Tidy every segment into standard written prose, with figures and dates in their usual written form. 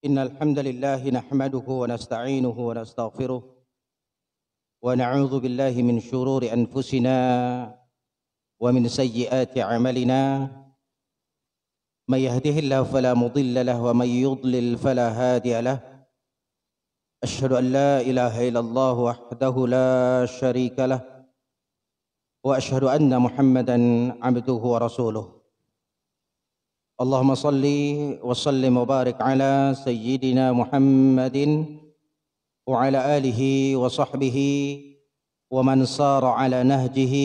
إن الحمد لله نحمده ونستعينه ونستغفره ونعوذ بالله من شرور أنفسنا ومن سيئات أعمالنا من يهده الله فلا مضل له ومن يضلل فلا هادي له أشهد أن لا إله إلا الله وحده لا شريك له وأشهد أن محمدا عبده ورسوله اللهم صل وسلم وبارك على سيدنا محمد وعلى آله وصحبه ومن صار على نهجه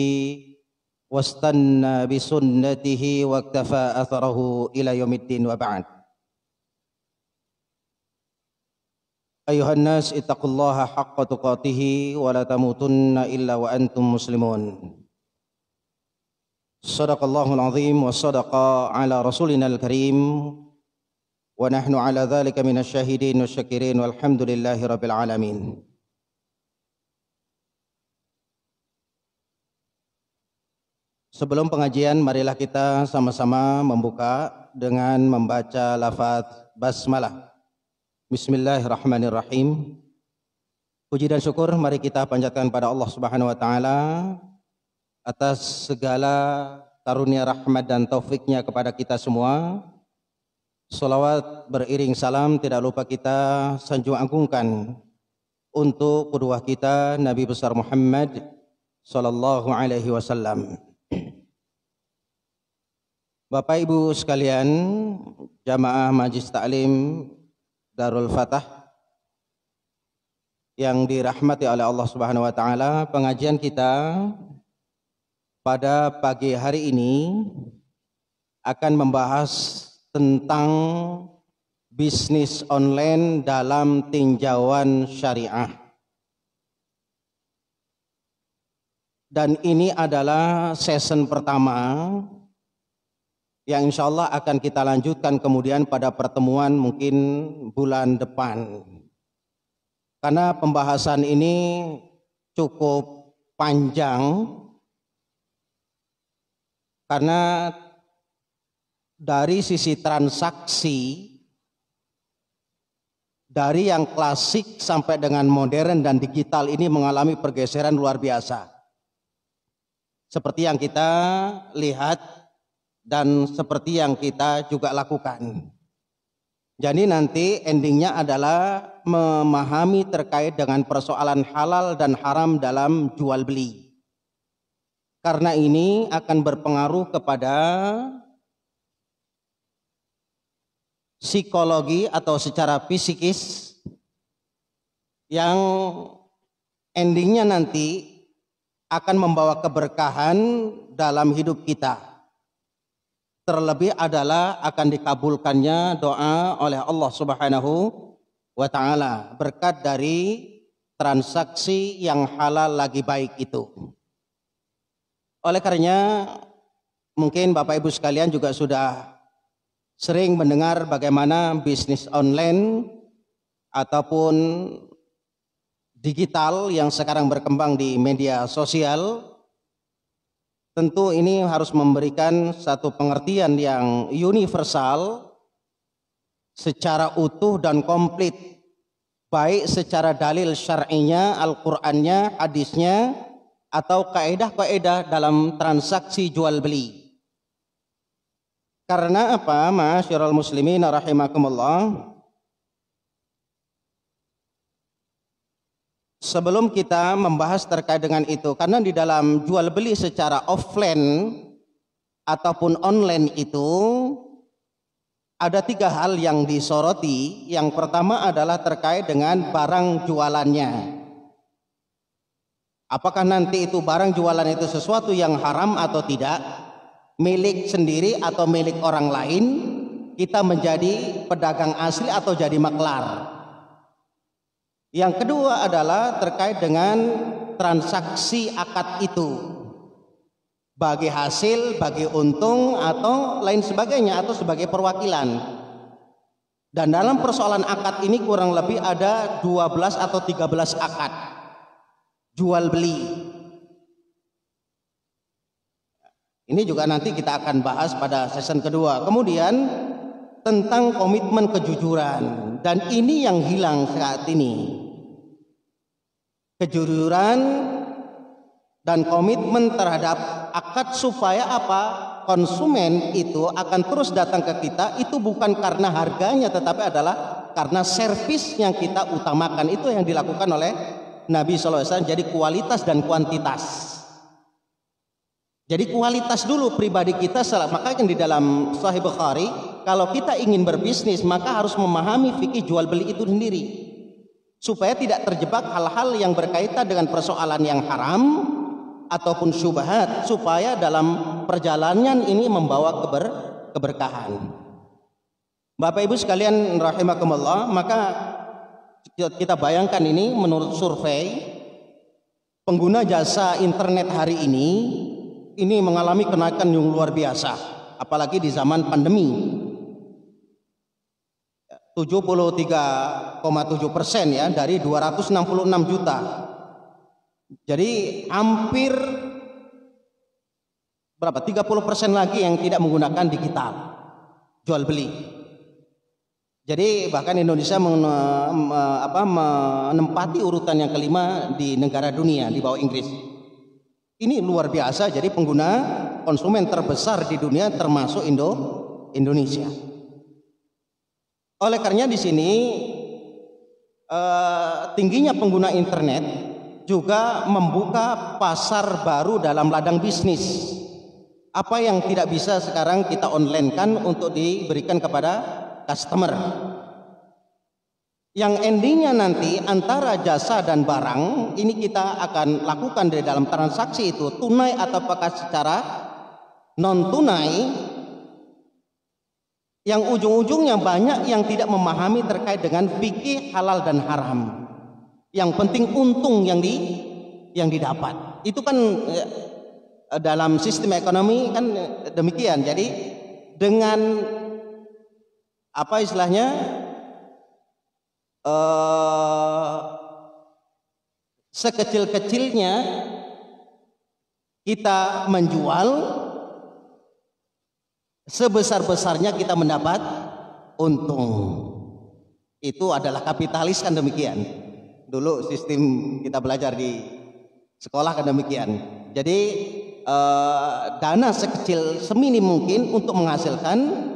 واستنى بسنته واكتفى أثره إلى يوم الدين وبعد أيها الناس اتقوا الله حق تقاته ولا تموتن إلا وأنتم مسلمون صدق الله العظيم وصدق على رسولنا الكريم ونحن على ذلك من الشاهدين والشاكرين والحمد لله رب العالمين. Sebelum pengajian, marilah kita sama-sama membuka dengan membaca lafaz basmalah. Bismillahirrahmanirrahim. Puji dan syukur mari kita panjatkan pada Allah Subhanahu wa taala atas segala karunia rahmat dan taufiknya kepada kita semua. Salawat beriring salam tidak lupa kita sanjung agungkan untuk qudwah kita Nabi besar Muhammad sallallahu alaihi wasallam. Bapak Ibu sekalian, jamaah Majlis Ta'lim Darul Fatah yang dirahmati oleh Allah Subhanahu wa taala, pengajian kita pada pagi hari ini akan membahas tentang bisnis online dalam tinjauan syariah. Dan ini adalah season pertama yang insya Allah akan kita lanjutkan kemudian pada pertemuan mungkin bulan depan. Karena pembahasan ini cukup panjang, karena dari sisi transaksi, dari yang klasik sampai dengan modern dan digital ini mengalami pergeseran luar biasa. Seperti yang kita lihat dan seperti yang kita juga lakukan. Jadi nanti endingnya adalah memahami terkait dengan persoalan halal dan haram dalam jual beli. Karena ini akan berpengaruh kepada psikologi atau secara psikis yang endingnya nanti akan membawa keberkahan dalam hidup kita. Terlebih adalah akan dikabulkannya doa oleh Allah Subhanahu wa taala berkat dari transaksi yang halal lagi baik itu. Oleh karenanya mungkin Bapak Ibu sekalian juga sudah sering mendengar bagaimana bisnis online ataupun digital yang sekarang berkembang di media sosial. Tentu ini harus memberikan satu pengertian yang universal secara utuh dan komplit, baik secara dalil syar'inya, Al-Qur'annya, hadisnya, atau kaedah-kaedah dalam transaksi jual beli. Karena apa? Ma'asyiral muslimin rahimakumullah. Sebelum kita membahas terkait dengan itu, karena di dalam jual beli secara offline ataupun online itu ada 3 hal yang disoroti. Yang pertama adalah terkait dengan barang jualannya. Apakah nanti itu barang jualan itu sesuatu yang haram atau tidak, milik sendiri atau milik orang lain, kita menjadi pedagang asli atau jadi maklar. Yang kedua adalah terkait dengan transaksi akad itu, bagi hasil, bagi untung atau lain sebagainya, atau sebagai perwakilan. Dan dalam persoalan akad ini kurang lebih ada 12 atau 13 akad jual beli. Ini juga nanti kita akan bahas pada season kedua. Kemudian tentang komitmen kejujuran dan ini yang hilang saat ini. Kejujuran dan komitmen terhadap akad supaya apa? Konsumen itu akan terus datang ke kita, itu bukan karena harganya tetapi adalah karena servis yang kita utamakan. Itu yang dilakukan oleh Nabi SAW. Jadi kualitas dan kuantitas. Jadi kualitas dulu pribadi kita. Makanya di dalam Sahih Bukhari, kalau kita ingin berbisnis maka harus memahami fikih jual beli itu sendiri, supaya tidak terjebak hal-hal yang berkaitan dengan persoalan yang haram ataupun syubhat, supaya dalam perjalanan ini membawa keberkahan. Bapak Ibu sekalian rahimakumullah, maka kita bayangkan ini menurut survei pengguna jasa internet hari ini mengalami kenaikan yang luar biasa, apalagi di zaman pandemi. 73,7% ya, dari 266 juta. Jadi hampir berapa? 30% lagi yang tidak menggunakan digital jual beli. Jadi bahkan Indonesia menempati urutan yang kelima di negara dunia di bawah Inggris. Ini luar biasa. Jadi pengguna konsumen terbesar di dunia termasuk Indonesia. Oleh karenanya di sini tingginya pengguna internet juga membuka pasar baru dalam ladang bisnis. Apa yang tidak bisa sekarang kita online kan untuk diberikan kepada customer. Yang endingnya nanti antara jasa dan barang ini kita akan lakukan di dalam transaksi itu tunai atau apakah secara non tunai, yang ujung-ujungnya banyak yang tidak memahami terkait dengan fikih halal dan haram. Yang penting untung yang didapat. Itu kan dalam sistem ekonomi kan demikian. Jadi dengan apa istilahnya sekecil-kecilnya kita menjual, sebesar-besarnya kita mendapat untung. Itu adalah kapitalis kan demikian. Dulu sistem kita belajar di sekolah kan demikian. Jadi dana sekecil seminim mungkin untuk menghasilkan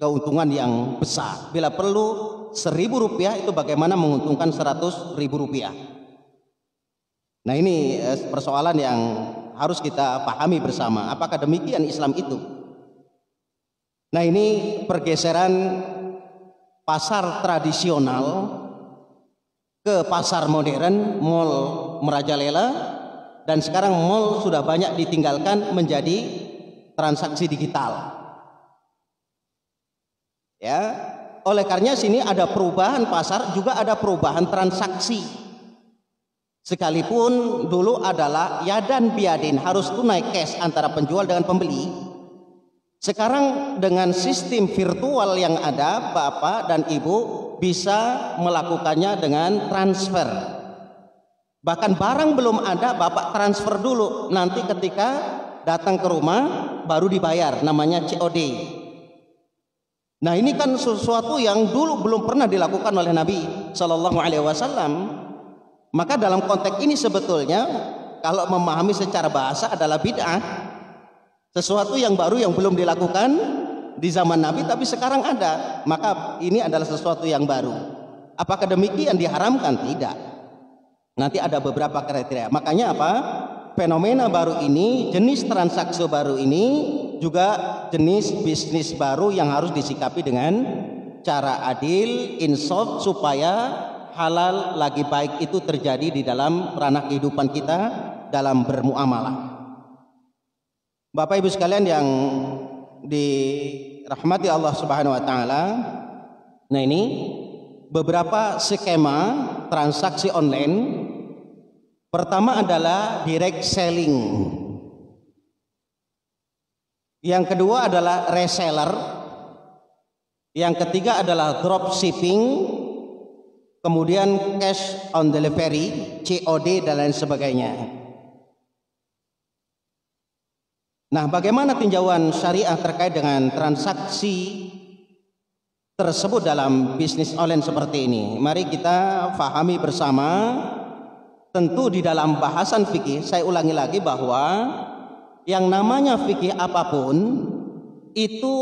keuntungan yang besar. Bila perlu 1.000 rupiah itu bagaimana menguntungkan 100.000 rupiah. Nah ini persoalan yang harus kita pahami bersama. Apakah demikian Islam itu? Nah ini pergeseran pasar tradisional ke pasar modern, mall merajalela, dan sekarang mall sudah banyak ditinggalkan menjadi transaksi digital. Ya, oleh karenanya sini ada perubahan pasar, juga ada perubahan transaksi. Sekalipun dulu adalah yadan biadin, harus tunai cash antara penjual dengan pembeli. Sekarang dengan sistem virtual yang ada, Bapak dan Ibu bisa melakukannya dengan transfer. Bahkan barang belum ada, Bapak transfer dulu. Nanti ketika datang ke rumah baru dibayar, namanya COD. Nah ini kan sesuatu yang dulu belum pernah dilakukan oleh Nabi Shallallahu Alaihi Wasallam. Maka dalam konteks ini sebetulnya kalau memahami secara bahasa adalah bid'ah. Sesuatu yang baru yang belum dilakukan di zaman Nabi tapi sekarang ada, maka ini adalah sesuatu yang baru. Apakah demikian diharamkan? Tidak. Nanti ada beberapa kriteria. Makanya apa? Fenomena baru ini, jenis transaksi baru ini juga jenis bisnis baru yang harus disikapi dengan cara adil, insaf, supaya halal lagi baik itu terjadi di dalam ranah kehidupan kita dalam bermuamalah. Bapak Ibu sekalian yang dirahmati Allah Subhanahu wa taala. Nah, ini beberapa skema transaksi online. Pertama adalah direct selling. Yang kedua adalah reseller. Yang ketiga adalah drop shipping. Kemudian cash on delivery, COD dan lain sebagainya. Nah, bagaimana tinjauan syariah terkait dengan transaksi tersebut dalam bisnis online seperti ini. Mari kita fahami bersama. Tentu di dalam bahasan fikih, saya ulangi lagi bahwa yang namanya fikih apapun itu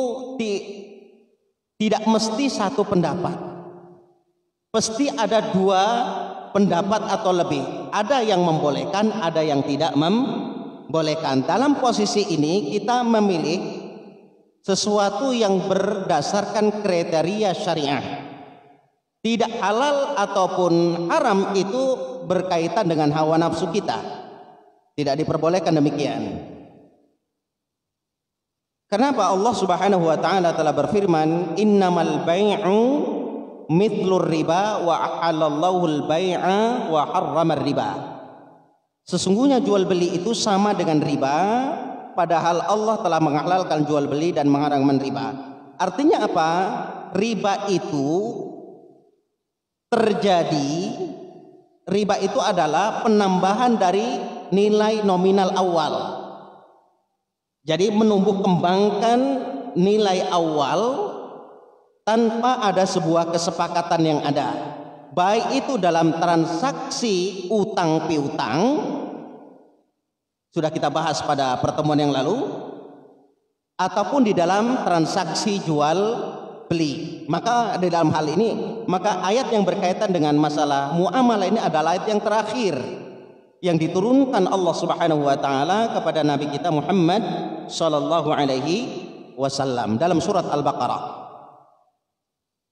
tidak mesti satu pendapat. Pasti ada dua pendapat atau lebih. Ada yang membolehkan, ada yang tidak membolehkan. Dalam posisi ini kita memilih sesuatu yang berdasarkan kriteria syariah. Tidak halal ataupun haram itu berkaitan dengan hawa nafsu kita. Tidak diperbolehkan demikian. Kenapa Allah Subhanahu wa taala telah berfirman, "Innamal bai'u mithlur riba wa ahallallahu al-bai'a wa harrama riba." Sesungguhnya jual beli itu sama dengan riba, padahal Allah telah menghalalkan jual beli dan mengharamkan riba. Artinya apa? Riba itu terjadi, riba itu adalah penambahan dari nilai nominal awal. Jadi menumbuh kembangkan nilai awal tanpa ada sebuah kesepakatan yang ada. Baik itu dalam transaksi utang piutang, sudah kita bahas pada pertemuan yang lalu, ataupun di dalam transaksi jual beli. Maka di dalam hal ini, maka ayat yang berkaitan dengan masalah muamalah ini adalah ayat yang terakhir yang diturunkan Allah Subhanahu wa taala kepada Nabi kita Muhammad sallallahu alaihi wasallam dalam surat Al-Baqarah.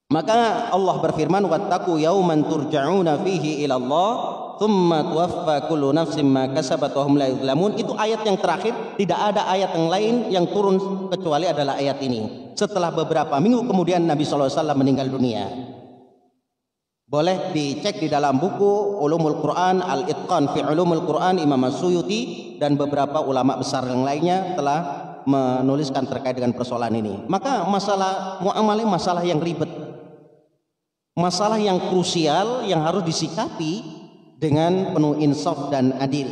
Maka Allah berfirman, wattaqu yauman turja'una fihi ila Allah tsumma tuwaffa kullu nafsin ma kasabat wa hum la yuzlamun. Itu ayat yang terakhir, tidak ada ayat yang lain yang turun kecuali adalah ayat ini. Setelah beberapa minggu kemudian Nabi sallallahu alaihi wasallam meninggal dunia. Boleh dicek di dalam buku Ulumul Quran, Al-Itqan fi Ulumul Quran Imam As-Suyuti dan beberapa ulama besar yang lainnya telah menuliskan terkait dengan persoalan ini. Maka masalah muamalah masalah yang ribet, masalah yang krusial yang harus disikapi dengan penuh insaf dan adil.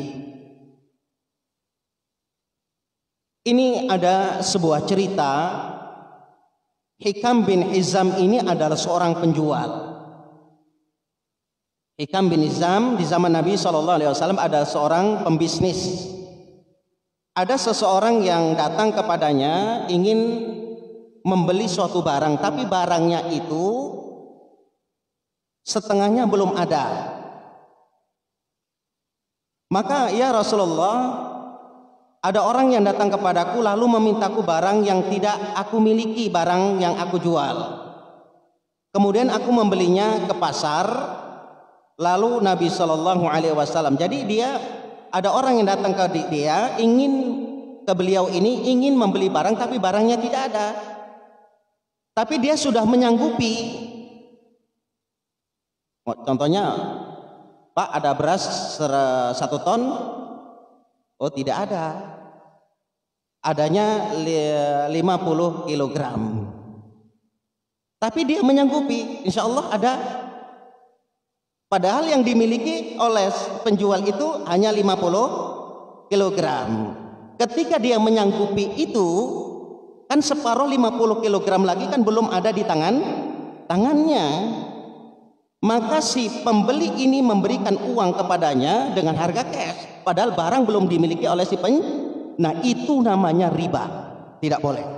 Ini ada sebuah cerita. Hikam bin Hizam ini adalah seorang penjual. Hikam bin Hizam di zaman Nabi SAW ada seorang pembisnis. Ada seseorang yang datang kepadanya ingin membeli suatu barang, tapi barangnya itu setengahnya belum ada. Maka ya Rasulullah, ada orang yang datang kepadaku lalu memintaku barang yang tidak aku miliki, barang yang aku jual. Kemudian aku membelinya ke pasar. Lalu Nabi Shallallahu Alaihi Wasallam, jadi dia ada orang yang datang ke dia ke beliau ini ingin membeli barang tapi barangnya tidak ada. Tapi dia sudah menyanggupi. Contohnya, Pak, ada beras 1 ton? Oh, tidak ada. Adanya 50 kilogram. Tapi dia menyanggupi, insya Allah ada. Padahal yang dimiliki oleh penjual itu hanya 50 kilogram. Ketika dia menyanggupi itu, kan separuh 50 kilogram lagi kan belum ada di tangannya. Maka si pembeli ini memberikan uang kepadanya dengan harga cash, padahal barang belum dimiliki oleh si Nah, itu namanya riba. Tidak boleh.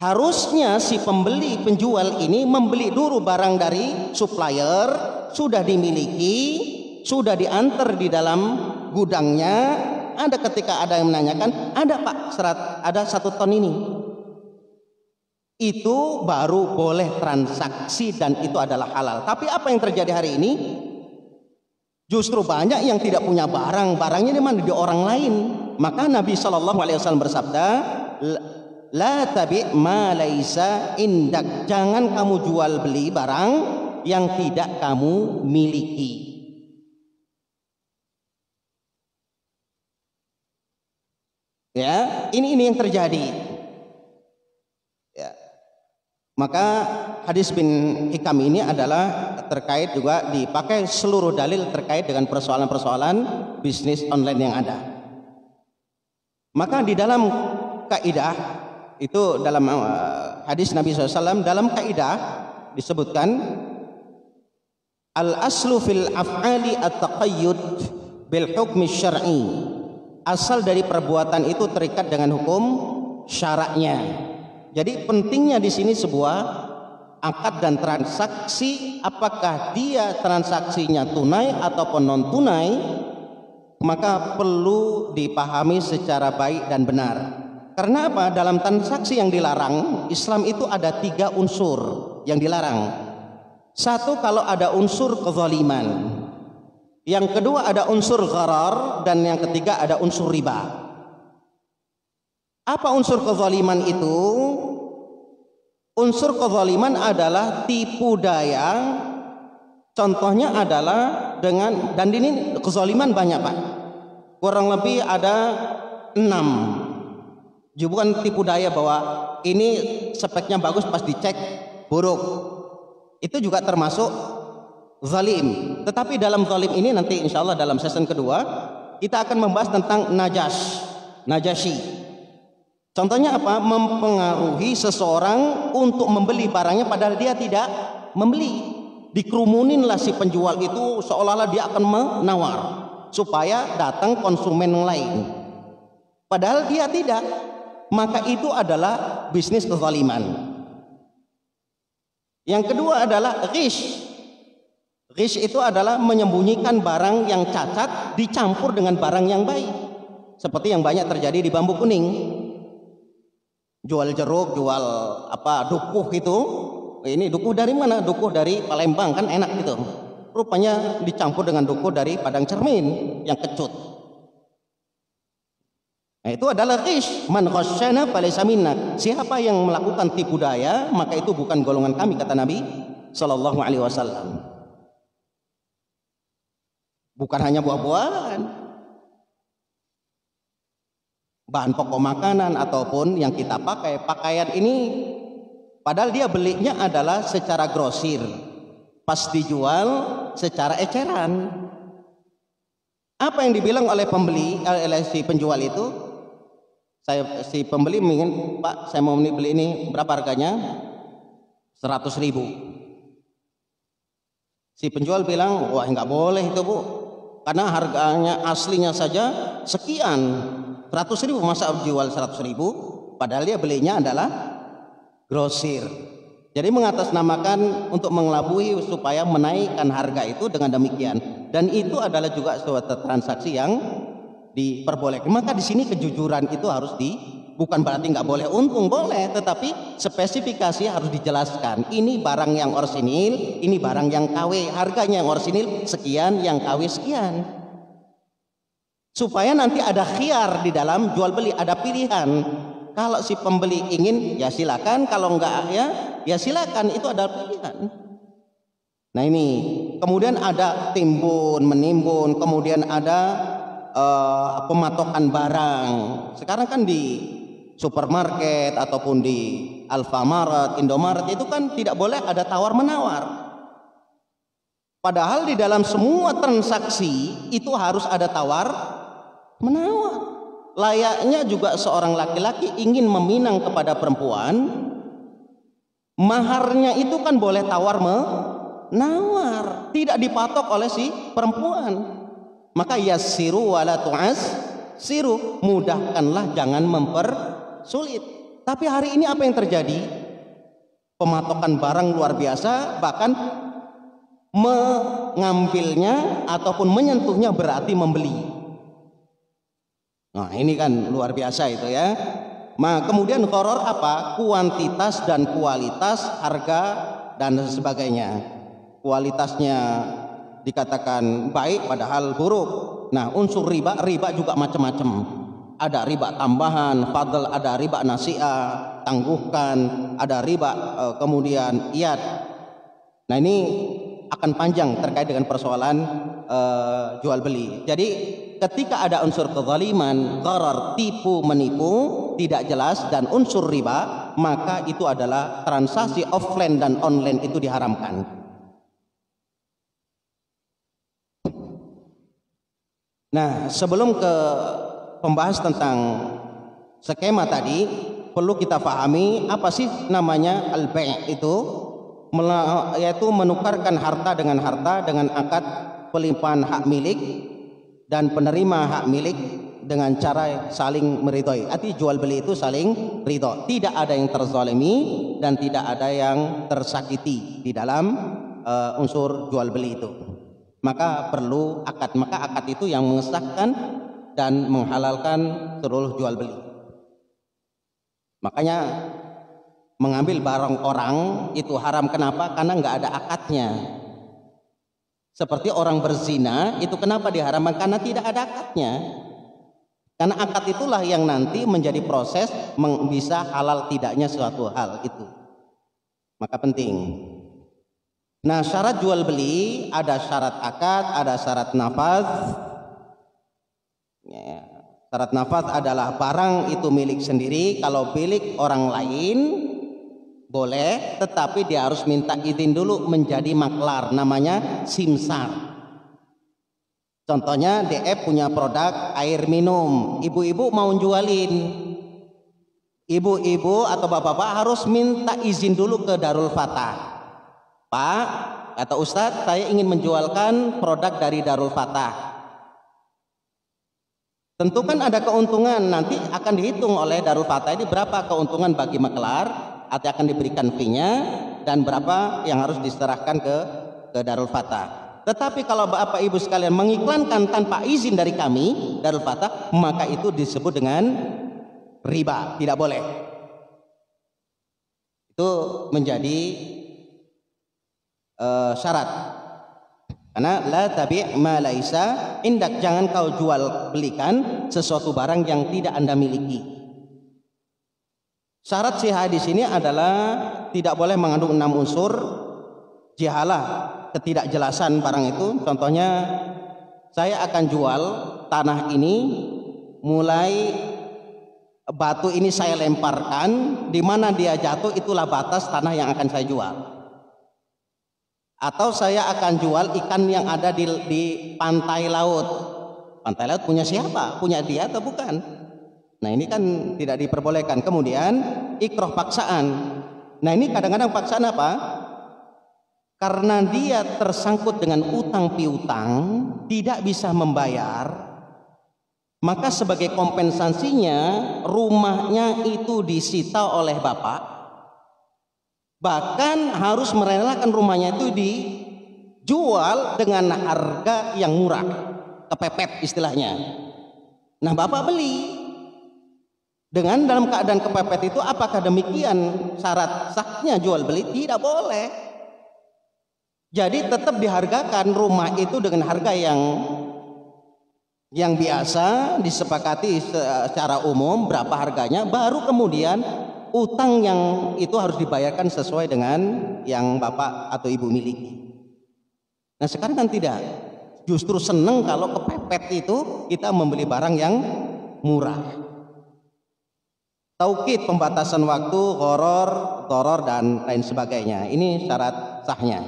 Harusnya si pembeli penjual ini membeli dulu barang dari supplier, sudah dimiliki, sudah diantar di dalam gudangnya. Ada ketika ada yang menanyakan, ada Pak, ada 1 ton ini. Itu baru boleh transaksi dan itu adalah halal. Tapi apa yang terjadi hari ini? Justru banyak yang tidak punya barang, barangnya di mana? Di orang lain. Maka Nabi SAW bersabda, la tabi' ma laisa indak. Jangan kamu jual beli barang yang tidak kamu miliki. Ya, ini yang terjadi. Ya. Maka hadis bin Hikam ini adalah terkait juga dipakai seluruh dalil terkait dengan persoalan-persoalan bisnis online yang ada. Maka di dalam kaidah itu dalam hadis Nabi SAW dalam kaidah disebutkan al aslu fil af'ali at-taqayyud bil hukmi syar'i. Asal dari perbuatan itu terikat dengan hukum syaraknya. Jadi pentingnya di sini sebuah akad dan transaksi, apakah dia transaksinya tunai ataupun non tunai, maka perlu dipahami secara baik dan benar. Karena apa? Dalam transaksi yang dilarang, Islam itu ada 3 unsur yang dilarang. Satu, kalau ada unsur kezaliman. Yang kedua ada unsur gharar, dan yang ketiga ada unsur riba. Apa unsur kezaliman itu? Unsur kezaliman adalah tipu daya. Contohnya adalah dengan, dan ini kezaliman banyak Pak, kurang lebih ada 6. Bukan tipu daya bahwa ini speknya bagus pas dicek buruk, itu juga termasuk zalim. Tetapi dalam zalim ini nanti insya Allah dalam season kedua kita akan membahas tentang najasyi. Contohnya apa? Mempengaruhi seseorang untuk membeli barangnya padahal dia tidak membeli. Dikerumuninlah si penjual itu seolah-olah dia akan menawar supaya datang konsumen lain, padahal dia tidak. Maka itu adalah bisnis kezaliman. Yang kedua adalah ghish. Ghish itu adalah menyembunyikan barang yang cacat dicampur dengan barang yang baik. Seperti yang banyak terjadi di Bambu Kuning. Jual jeruk, jual apa dukuh itu. Ini dukuh dari mana? Dukuh dari Palembang, kan enak gitu. Rupanya dicampur dengan dukuh dari Padang Cermin yang kecut. Nah, itu adalah ghish. Man ghasyana falaysa minna. Siapa yang melakukan tipu daya, maka itu bukan golongan kami, kata Nabi sallallahu alaihi wasallam. Bukan hanya buah-buahan, bahan pokok makanan ataupun yang kita pakai, pakaian ini padahal dia belinya adalah secara grosir, pas dijual secara eceran. Apa yang dibilang oleh pembeli, oleh si penjual itu? Si pembeli ingin, Pak, saya mau beli ini, berapa harganya? 100.000. Si penjual bilang, wah nggak boleh itu Bu, karena harganya aslinya saja sekian, 100.000, masa jual 100.000? Padahal dia belinya adalah grosir. Jadi mengatasnamakan untuk mengelabui supaya menaikkan harga itu dengan demikian. Dan itu adalah juga suatu transaksi yang diperbolehkan. Maka di sini kejujuran itu harus bukan berarti nggak boleh untung, boleh, tetapi spesifikasi harus dijelaskan. Ini barang yang orsinil, ini barang yang KW, harganya yang orsinil sekian, yang KW sekian. Supaya nanti ada khiyar di dalam jual beli, ada pilihan. Kalau si pembeli ingin ya silakan, kalau enggak ya silakan, itu ada pilihan. Nah ini, kemudian ada timbun, menimbun, kemudian ada pematokan barang. Sekarang kan di supermarket ataupun di Alfamart, Indomaret itu kan tidak boleh ada tawar menawar. Padahal di dalam semua transaksi itu harus ada tawar menawar. Layaknya juga seorang laki-laki ingin meminang kepada perempuan, maharnya itu kan boleh tawar menawar, tidak dipatok oleh si perempuan. Maka yassiru wala tu'assiru, mudahkanlah jangan mempersulit. Tapi hari ini apa yang terjadi? Pematokan barang luar biasa, bahkan mengambilnya ataupun menyentuhnya berarti membeli. Nah ini kan luar biasa itu ya. Nah kemudian gharar apa? Kuantitas dan kualitas, harga dan sebagainya. Kualitasnya dikatakan baik padahal buruk. Nah unsur riba juga macam-macam. Ada riba tambahan, fadl, ada riba nasi'ah, tangguhkan, ada riba kemudian iyad. Nah ini akan panjang terkait dengan persoalan jual beli. Jadi ketika ada unsur kezaliman, gharar, tipu menipu, tidak jelas, dan unsur riba, maka itu adalah transaksi offline dan online itu diharamkan. Nah sebelum ke pembahas tentang skema tadi, perlu kita pahami apa sih namanya al-bai' itu, yaitu menukarkan harta dengan akad pelimpahan hak milik dan penerima hak milik dengan cara saling meridhoi. Arti jual beli itu saling ridho, tidak ada yang terzalimi dan tidak ada yang tersakiti di dalam unsur jual beli itu. Maka perlu akad, maka akad itu yang mengesahkan dan menghalalkan seluruh jual beli. Makanya mengambil barang orang itu haram. Kenapa? Karena nggak ada akadnya. Seperti orang berzina itu kenapa diharamkan? Karena tidak ada akadnya. Karena akad itulah yang nanti menjadi proses bisa halal tidaknya suatu hal itu. Maka penting. Nah, syarat jual beli ada syarat akad, ada syarat nafaz. Ya, syarat nafaz adalah barang itu milik sendiri. Kalau milik orang lain boleh, tetapi dia harus minta izin dulu menjadi maklar, namanya simsar. Contohnya DF punya produk air minum, ibu-ibu mau jualin, ibu-ibu atau bapak-bapak harus minta izin dulu ke Darul Fatah. Pak, kata Ustadz, saya ingin menjualkan produk dari Darul Fatah. Tentu kan ada keuntungan, nanti akan dihitung oleh Darul Fatah ini berapa keuntungan bagi maklar, atau akan diberikan fee-nya dan berapa yang harus diserahkan ke Darul Fatah. Tetapi kalau Bapak Ibu sekalian mengiklankan tanpa izin dari kami Darul Fatah, maka itu disebut dengan riba, tidak boleh. Itu menjadi syarat. Karena la tabi' ma laisa indak, jangan kau jual belikan sesuatu barang yang tidak Anda miliki. Syarat sihah di sini adalah tidak boleh mengandung 6 unsur. Jahalah, ketidakjelasan barang itu. Contohnya, saya akan jual tanah ini, mulai batu ini saya lemparkan, di mana dia jatuh itulah batas tanah yang akan saya jual. Atau saya akan jual ikan yang ada di pantai laut. Pantai laut punya siapa? Punya dia atau bukan? Nah, ini kan tidak diperbolehkan. Kemudian ikroh paksaan. Nah, ini kadang-kadang paksaan apa? Karena dia tersangkut dengan utang piutang, tidak bisa membayar, maka sebagai kompensasinya rumahnya itu disita oleh bapak. Bahkan harus merelakan rumahnya itu dijual dengan harga yang murah, kepepet istilahnya. Nah, bapak beli dengan dalam keadaan kepepet itu. Apakah demikian syarat sahnya jual beli? Tidak boleh. Jadi tetap dihargakan rumah itu dengan harga yang biasa disepakati secara umum berapa harganya, baru kemudian utang yang itu harus dibayarkan sesuai dengan yang bapak atau ibu miliki. Nah, sekarang kan tidak, justru seneng kalau kepepet itu kita membeli barang yang murah. Taukid, pembatasan waktu, gharar, dharar dan lain sebagainya. Ini syarat sahnya.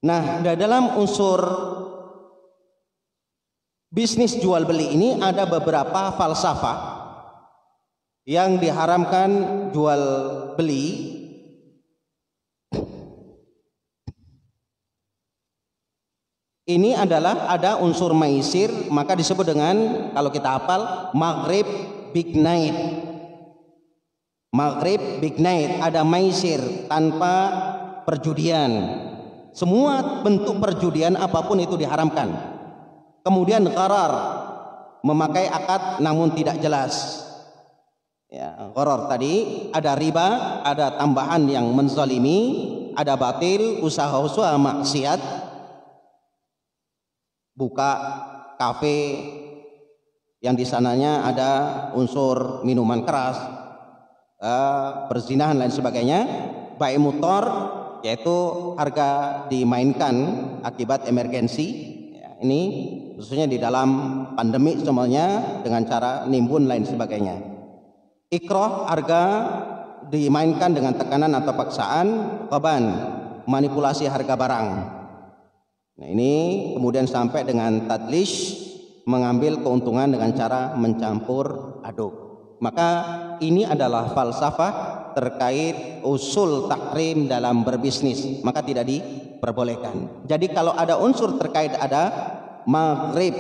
Nah, dalam unsur bisnis jual beli ini ada beberapa falsafah yang diharamkan jual beli. Ini adalah ada unsur maisir, maka disebut dengan, kalau kita hafal, maghrib big night. Maghrib big night, ada maisir tanpa perjudian. Semua bentuk perjudian apapun itu diharamkan. Kemudian gharar, memakai akad namun tidak jelas. Ya, gharar tadi ada riba, ada tambahan yang menzalimi, ada batil, usaha-usaha maksiat, buka kafe yang di sananya ada unsur minuman keras, perzinahan lain sebagainya, bai mutor, yaitu harga dimainkan akibat emergensi. Ya, ini khususnya di dalam pandemi semuanya dengan cara nimbun lain sebagainya. Ikroh, harga dimainkan dengan tekanan atau paksaan. Qaban, manipulasi harga barang. Nah, ini kemudian sampai dengan tadlish, mengambil keuntungan dengan cara mencampur aduk. Maka ini adalah falsafah terkait usul tahrim dalam berbisnis, maka tidak diperbolehkan. Jadi kalau ada unsur terkait ada maghrib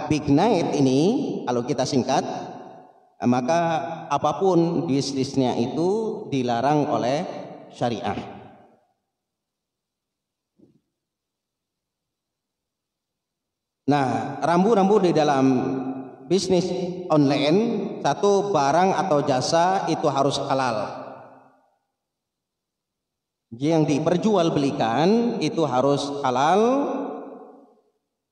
big night ini, kalau kita singkat, maka apapun bisnisnya itu dilarang oleh syariah. Nah, rambu-rambu di dalam bisnis online, satu, barang atau jasa itu harus halal. Yang diperjualbelikan itu harus halal.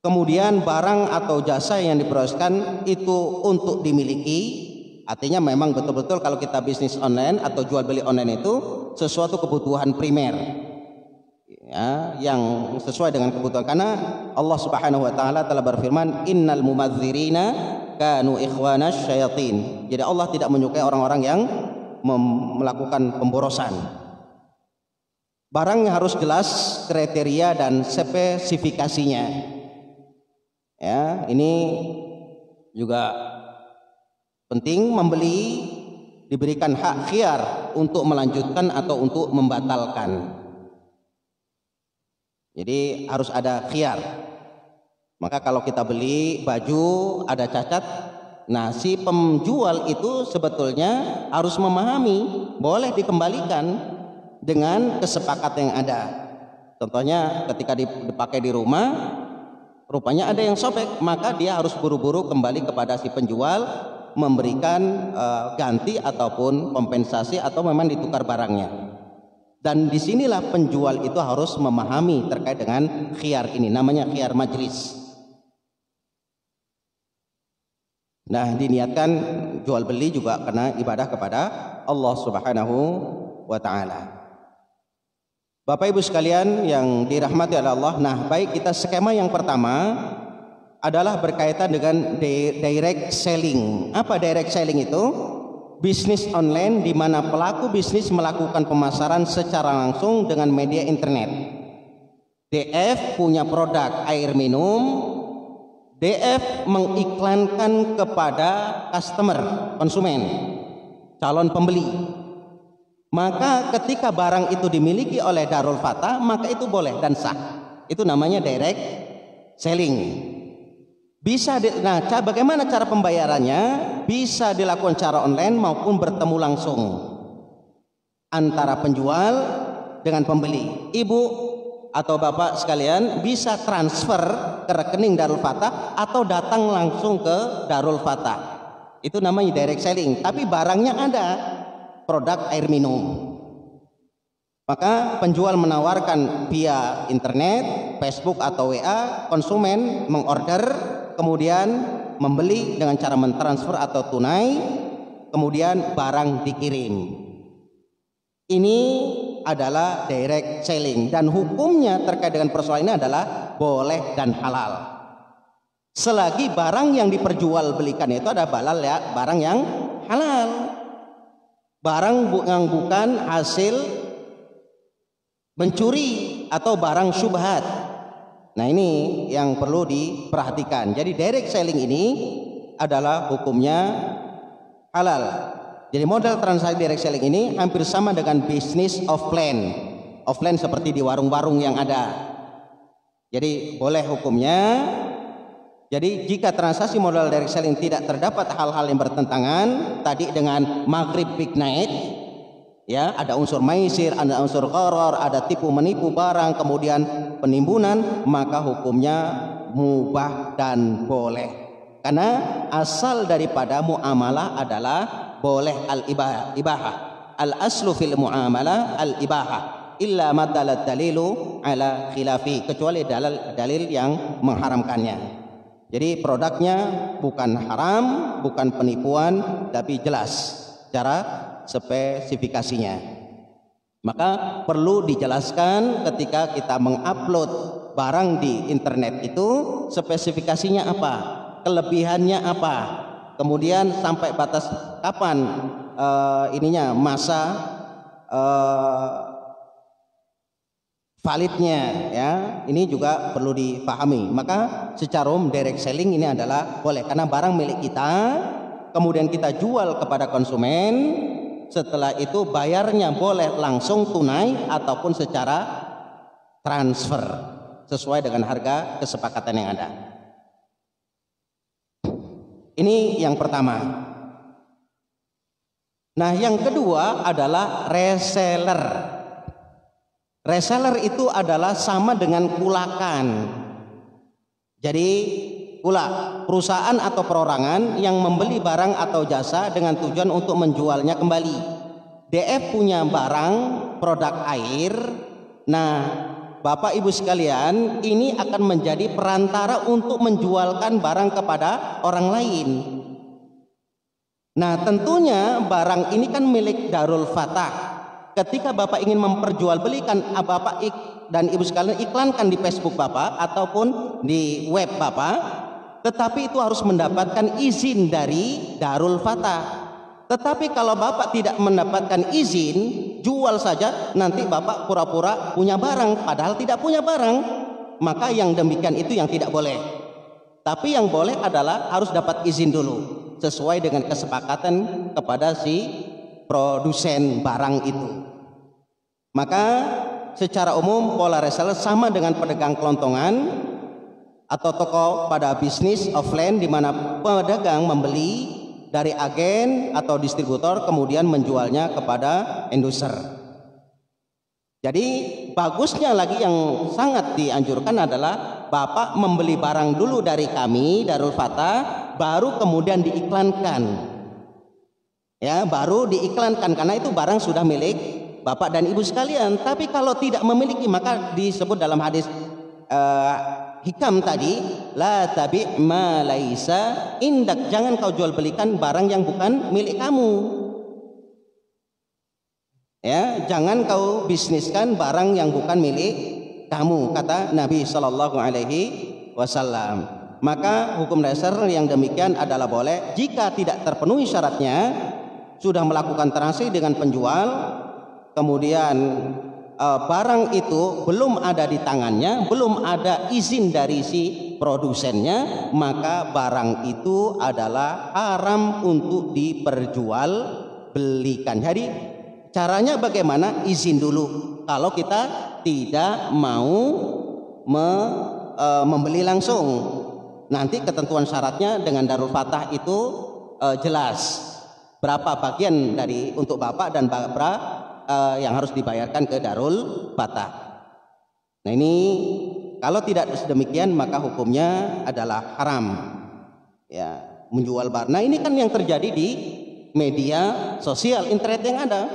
Kemudian barang atau jasa yang diproseskan itu untuk dimiliki. Artinya memang betul-betul kalau kita bisnis online atau jual beli online itu sesuatu kebutuhan primer, ya, yang sesuai dengan kebutuhan. Karena Allah Subhanahu wa taala telah berfirman, innal mumadzirina kanu ikhwanas syayatin. Jadi Allah tidak menyukai orang-orang yang melakukan pemborosan. Barangnya harus jelas kriteria dan spesifikasinya. Ya, ini juga penting. Membeli diberikan hak khiyar untuk melanjutkan atau untuk membatalkan. Jadi harus ada khiyar. Maka kalau kita beli baju ada cacat, nah si penjual itu sebetulnya harus memahami boleh dikembalikan dengan kesepakatan yang ada. Contohnya ketika dipakai di rumah, rupanya ada yang sobek, maka dia harus buru-buru kembali kepada si penjual memberikan ganti ataupun kompensasi atau memang ditukar barangnya. Dan disinilah penjual itu harus memahami terkait dengan khiyar ini, namanya khiyar majlis. Nah, diniatkan jual beli juga karena ibadah kepada Allah Subhanahu wa taala. Bapak Ibu sekalian yang dirahmati oleh Allah, nah baik kita skema yang pertama adalah berkaitan dengan direct selling. Apa direct selling itu? Bisnis online di mana pelaku bisnis melakukan pemasaran secara langsung dengan media internet. DF punya produk air minum, DF mengiklankan kepada customer, konsumen, calon pembeli. Maka ketika barang itu dimiliki oleh Darul Fatah, maka itu boleh dan sah. Itu namanya direct selling. Nah, bagaimana cara pembayarannya? Bisa dilakukan secara online maupun bertemu langsung antara penjual dengan pembeli. Ibu atau bapak sekalian bisa transfer ke rekening Darul Fatah atau datang langsung ke Darul Fatah. Itu namanya direct selling, tapi barangnya ada, produk air minum. Maka penjual menawarkan via internet, Facebook atau WA, konsumen mengorder, kemudian membeli dengan cara mentransfer atau tunai, kemudian barang dikirim. Ini adalah direct selling dan hukumnya terkait dengan persoalan ini adalah boleh dan halal. Selagi barang yang diperjualbelikan itu ada balal ya, barang yang halal. Barang yang bukan hasil mencuri atau barang syubhat. Nah, ini yang perlu diperhatikan. Jadi direct selling ini adalah hukumnya halal. Jadi model transaksi direct selling ini hampir sama dengan bisnis offline. Offline seperti di warung-warung yang ada. Jadi boleh hukumnya. Jadi jika transaksi modal direct selling tidak terdapat hal-hal yang bertentangan tadi dengan maghrib big night, ya, ada unsur maisir, ada unsur gharar, ada tipu menipu barang, kemudian penimbunan, maka hukumnya mubah dan boleh. Karena asal daripada muamalah adalah boleh al-ibahah. Al-aslu fil muamalah al-ibahah. Illa madalat dalilu ala khilafi, kecuali dalil yang mengharamkannya. Jadi produknya bukan haram, bukan penipuan, tapi jelas cara spesifikasinya. Maka perlu dijelaskan ketika kita mengupload barang di internet itu spesifikasinya apa, kelebihannya apa, kemudian sampai batas kapan masa validnya, ya, ini juga perlu dipahami. Maka secara umum direct selling ini adalah boleh karena barang milik kita, kemudian kita jual kepada konsumen. Setelah itu bayarnya boleh langsung tunai ataupun secara transfer sesuai dengan harga kesepakatan yang ada. Ini yang pertama. Nah, yang kedua adalah reseller. Reseller itu adalah sama dengan kulakan. Jadi perusahaan atau perorangan yang membeli barang atau jasa dengan tujuan untuk menjualnya kembali. DF punya barang produk air. Nah, Bapak Ibu sekalian, ini akan menjadi perantara untuk menjualkan barang kepada orang lain. Nah, tentunya barang ini kan milik Darul Fatah. Ketika Bapak ingin memperjualbelikan, Bapak dan Ibu sekalian iklankan di Facebook Bapak ataupun di web Bapak, tetapi itu harus mendapatkan izin dari Darul Fatah. Tetapi kalau Bapak tidak mendapatkan izin, jual saja, nanti Bapak pura-pura punya barang padahal tidak punya barang. Maka yang demikian itu yang tidak boleh. Tapi yang boleh adalah harus dapat izin dulu sesuai dengan kesepakatan kepada si produsen barang itu. Maka secara umum pola reseller sama dengan pedagang kelontongan atau toko pada bisnis offline, di mana pedagang membeli dari agen atau distributor kemudian menjualnya kepada end user. Jadi bagusnya lagi yang sangat dianjurkan adalah Bapak membeli barang dulu dari kami Darul Fatah, baru kemudian diiklankan. Ya, baru diiklankan karena itu barang sudah milik Bapak dan Ibu sekalian. Tapi kalau tidak memiliki, maka disebut dalam hadis hikam tadi, la tabi' ma laisa indak, jangan kau jual belikan barang yang bukan milik kamu. Ya, jangan kau bisniskan barang yang bukan milik kamu, kata Nabi Shallallahu Alaihi Wasallam. Maka hukum reseller yang demikian adalah boleh jika tidak terpenuhi syaratnya, sudah melakukan transaksi dengan penjual, kemudian barang itu belum ada di tangannya, belum ada izin dari si produsennya, maka barang itu adalah haram untuk diperjualbelikan. Jadi caranya bagaimana? Izin dulu. Kalau kita tidak mau membeli langsung, nanti ketentuan syaratnya dengan Darul Fatah itu jelas berapa bagian dari untuk Bapak dan berapa yang harus dibayarkan ke Darul Fatah. Nah, ini kalau tidak demikian maka hukumnya adalah haram. Ya, menjual barang. Nah, ini kan yang terjadi di media sosial, internet yang ada.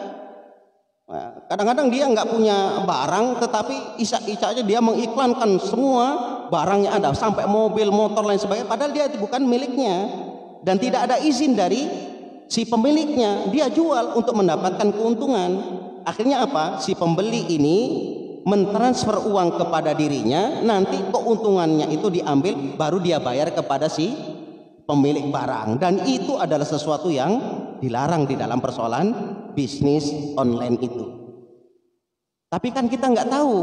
Kadang-kadang dia nggak punya barang, tetapi isa-isa aja dia mengiklankan semua barangnya ada, sampai mobil, motor, lain sebagainya, padahal dia itu bukan miliknya dan tidak ada izin dari si pemiliknya. Dia jual untuk mendapatkan keuntungan. Akhirnya apa? Si pembeli ini mentransfer uang kepada dirinya, nanti keuntungannya itu diambil, baru dia bayar kepada si pemilik barang. Dan itu adalah sesuatu yang dilarang di dalam persoalan bisnis online itu. Tapi kan kita nggak tahu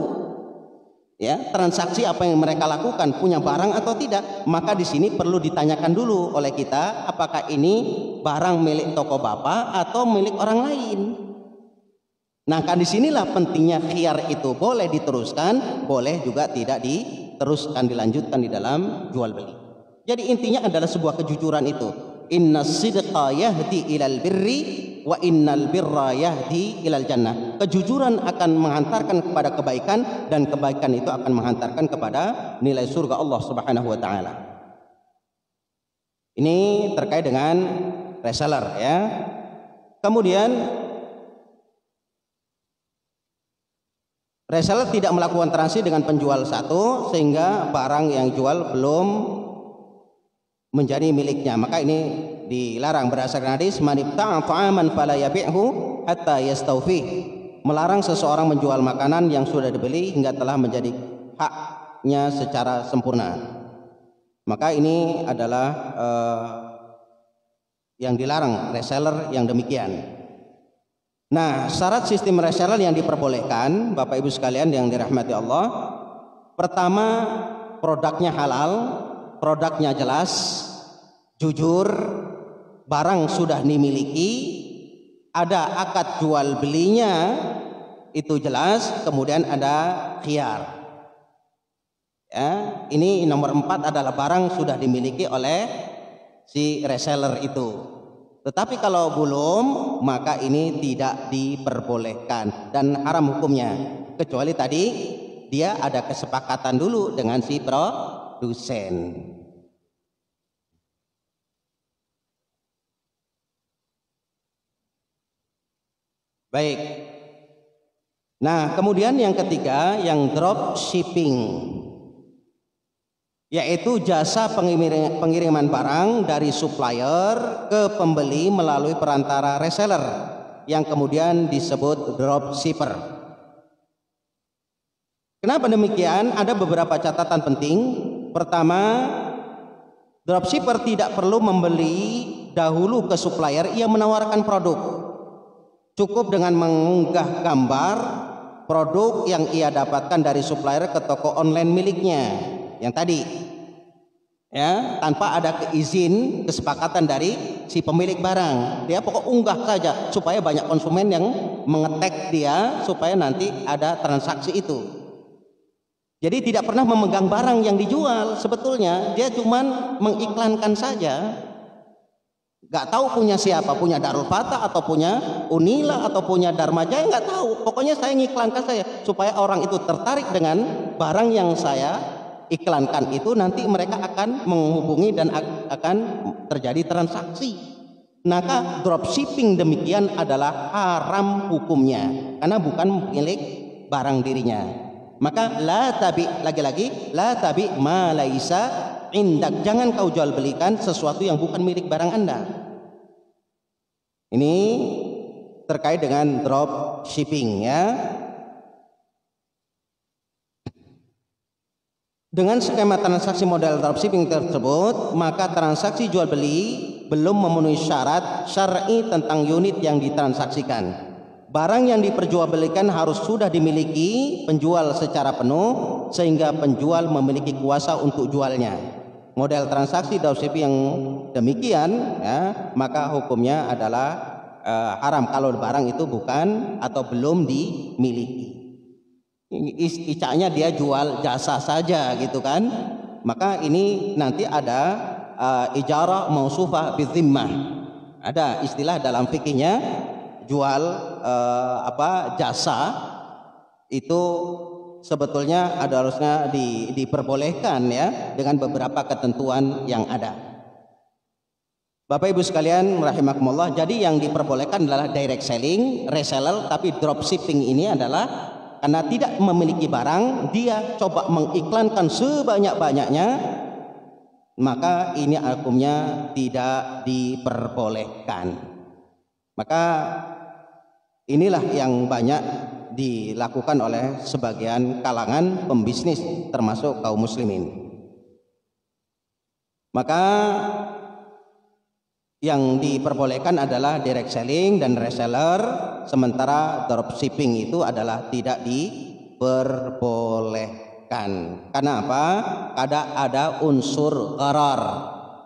ya transaksi apa yang mereka lakukan, punya barang atau tidak. Maka di sini perlu ditanyakan dulu oleh kita, apakah ini barang milik toko Bapak atau milik orang lain. Nah, kan disinilah pentingnya khiyar itu, boleh diteruskan, boleh juga tidak diteruskan, dilanjutkan di dalam jual beli. Jadi intinya adalah sebuah kejujuran itu. Innas sidqa yahdi ilal birri wa innal birra yahdi ilal jannah. Kejujuran akan menghantarkan kepada kebaikan dan kebaikan itu akan menghantarkan kepada nilai surga Allah Subhanahu wa taala. Ini terkait dengan reseller ya. Kemudian reseller tidak melakukan transaksi dengan penjual satu sehingga barang yang jual belum menjadi miliknya, maka ini dilarang berdasarkan hadis man ibta'a ta'aman fala yabi'hu hatta yastawfi, melarang seseorang menjual makanan yang sudah dibeli hingga telah menjadi haknya secara sempurna. Maka ini adalah yang dilarang reseller yang demikian. Nah, syarat sistem reseller yang diperbolehkan, Bapak Ibu sekalian yang dirahmati Allah, pertama produknya halal, produknya jelas, jujur, barang sudah dimiliki, ada akad jual belinya, itu jelas, kemudian ada khiyar. Ya, ini nomor 4 adalah barang sudah dimiliki oleh si reseller itu. Tetapi kalau belum, maka ini tidak diperbolehkan dan haram hukumnya. Kecuali tadi dia ada kesepakatan dulu dengan si produsen. Baik. Nah, kemudian yang ketiga, yang drop shipping, yaitu jasa pengiriman barang dari supplier ke pembeli melalui perantara reseller, yang kemudian disebut drop shipper. Kenapa demikian? Ada beberapa catatan penting. Pertama, drop shipper tidak perlu membeli dahulu ke supplier, ia menawarkan produk. Cukup dengan mengunggah gambar produk yang ia dapatkan dari supplier ke toko online miliknya yang tadi, ya, tanpa ada izin kesepakatan dari si pemilik barang. Dia pokok unggah saja supaya banyak konsumen yang mengetek dia, supaya nanti ada transaksi itu. Jadi tidak pernah memegang barang yang dijual, sebetulnya dia cuman mengiklankan saja. Gak tahu punya siapa, punya Darul Fatah atau punya Unila atau punya Dharma Jaya, nggak tahu. Pokoknya saya ngiklankan saya supaya orang itu tertarik dengan barang yang saya iklankan itu, nanti mereka akan menghubungi dan akan terjadi transaksi. Maka dropshipping demikian adalah haram hukumnya karena bukan milik barang dirinya. Maka la tabi, lagi-lagi la tabi ma laisa indak, jangan kau jual belikan sesuatu yang bukan milik barang Anda. Ini terkait dengan drop shipping, ya. Dengan skema transaksi model drop shipping tersebut, maka transaksi jual beli belum memenuhi syarat syar'i tentang unit yang ditransaksikan. Barang yang diperjualbelikan harus sudah dimiliki penjual secara penuh sehingga penjual memiliki kuasa untuk jualnya. Model transaksi dropshipping yang demikian, ya, maka hukumnya adalah haram kalau barang itu bukan atau belum dimiliki. Icanya dia jual jasa saja gitu kan, maka ini nanti ada ijarah mausufah bidzimmah. Ada istilah dalam fikihnya, jual jasa itu sebetulnya harusnya diperbolehkan, ya, dengan beberapa ketentuan yang ada. Bapak Ibu sekalian rahimakumullah, jadi yang diperbolehkan adalah direct selling, reseller, tapi dropshipping ini adalah karena tidak memiliki barang, dia coba mengiklankan sebanyak-banyaknya, maka ini hukumnya tidak diperbolehkan. Maka inilah yang banyak dilakukan oleh sebagian kalangan pembisnis termasuk kaum muslimin. Maka yang diperbolehkan adalah direct selling dan reseller, sementara dropshipping itu adalah tidak diperbolehkan. Karena apa? Ada unsur gharar,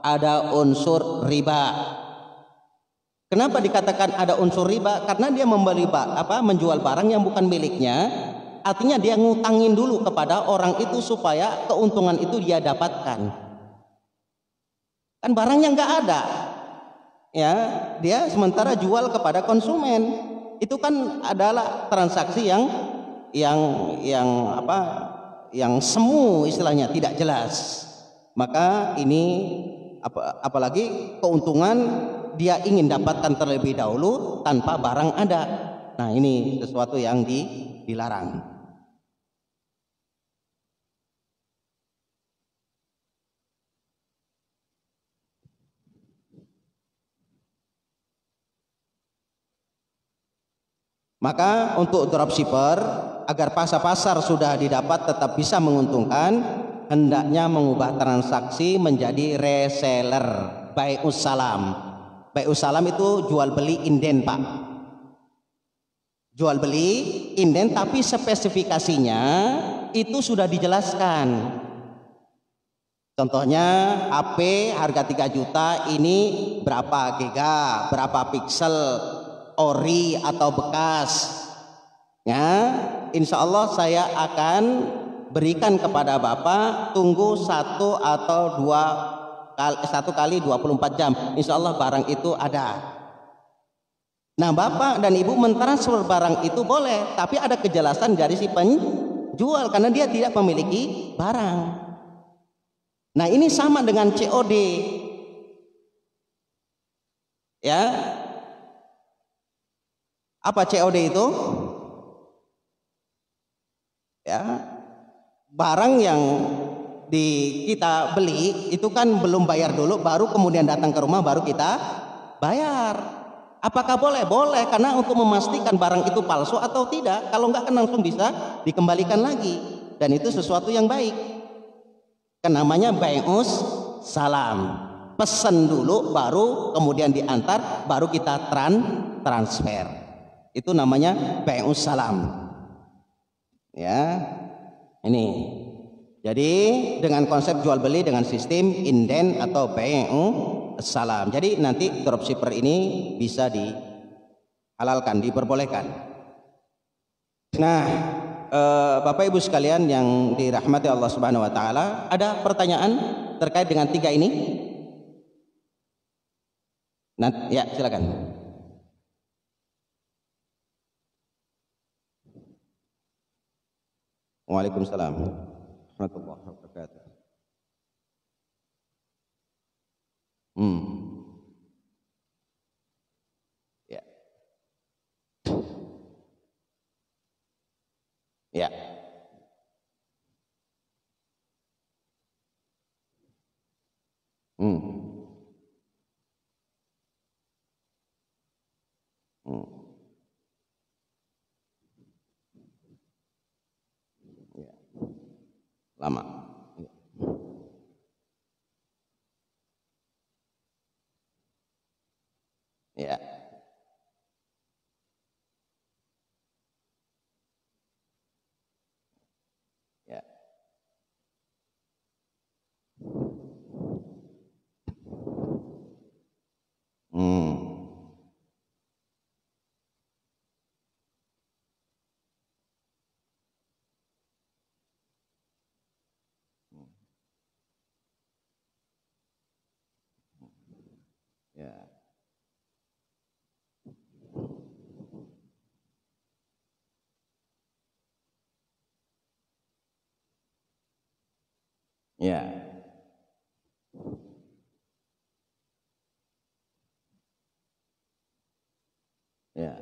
ada unsur riba. Kenapa dikatakan ada unsur riba? Karena dia menjual barang yang bukan miliknya, artinya dia ngutangin dulu kepada orang itu supaya keuntungan itu dia dapatkan. Kan barangnya nggak ada, ya, dia sementara jual kepada konsumen. Itu kan adalah transaksi yang semu, istilahnya tidak jelas. Maka ini apalagi keuntungan dia ingin dapatkan terlebih dahulu tanpa barang ada. Nah, ini sesuatu yang dilarang. Maka untuk dropshipper, agar pasar sudah didapat tetap bisa menguntungkan, hendaknya mengubah transaksi menjadi reseller, bai'us salam. Bai'us salam itu jual beli inden, Pak. Jual beli inden, tapi spesifikasinya itu sudah dijelaskan. Contohnya HP harga 3 juta ini berapa giga, berapa piksel, ori atau bekas. Ya, insya Allah saya akan berikan kepada Bapak, tunggu 1 kali 24 jam. Insya Allah barang itu ada. Nah, Bapak dan Ibu mentransfer barang itu boleh, tapi ada kejelasan dari si penjual karena dia tidak memiliki barang. Nah, ini sama dengan COD. Ya. Apa COD itu? Ya. Barang yang kita beli itu kan belum bayar dulu, baru kemudian datang ke rumah baru kita bayar. Apakah boleh? Boleh, karena untuk memastikan barang itu palsu atau tidak. Kalau enggak kan langsung bisa dikembalikan lagi. Dan itu sesuatu yang baik. Kan namanya bai'us salam. Pesan dulu baru kemudian diantar, baru kita transfer. Itu namanya bai'us salam. Ya. Ini. Jadi dengan konsep jual beli dengan sistem inden atau bai'us salam. Jadi nanti dropshipper ini bisa dihalalkan, diperbolehkan. Nah, Bapak Ibu sekalian yang dirahmati Allah Subhanahu wa taala, ada pertanyaan terkait dengan 3 ini? Nah, ya, silakan. Waalaikumsalam warahmatullahi wabarakatuh. Ya. Ya. Ya. Lama. Ya. Ya. Ya. Ya. Ya.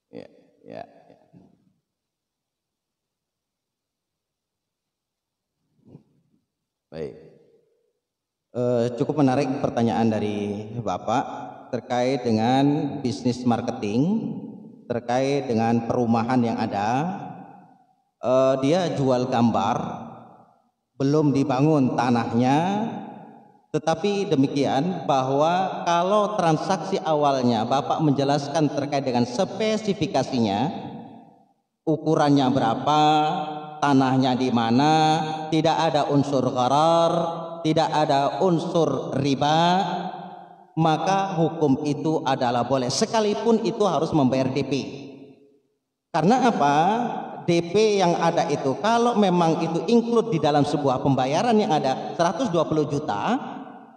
Ya. Ya. Ya. Baik. Cukup menarik pertanyaan dari Bapak terkait dengan bisnis marketing, terkait dengan perumahan yang ada. Dia jual gambar, belum dibangun tanahnya, tetapi demikian bahwa kalau transaksi awalnya Bapak menjelaskan terkait dengan spesifikasinya, ukurannya berapa, tanahnya di mana, tidak ada unsur gharar, tidak ada unsur riba, maka hukum itu adalah boleh, sekalipun itu harus membayar DP. Karena apa? DP yang ada itu kalau memang itu include di dalam sebuah pembayaran yang ada 120 juta,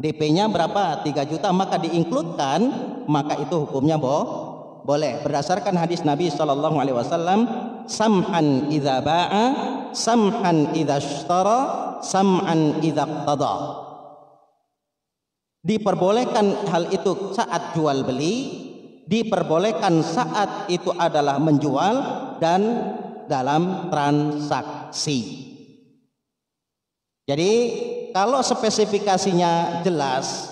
DP-nya berapa? 3 juta, maka diinkludkan, maka itu hukumnya boleh. Berdasarkan hadis Nabi sallallahu alaihi wasallam, samhan idza ba'a, samhan idza ishtara, sam'an idza qada. Diperbolehkan hal itu saat jual beli, diperbolehkan saat itu adalah menjual dan dalam transaksi. Jadi kalau spesifikasinya jelas,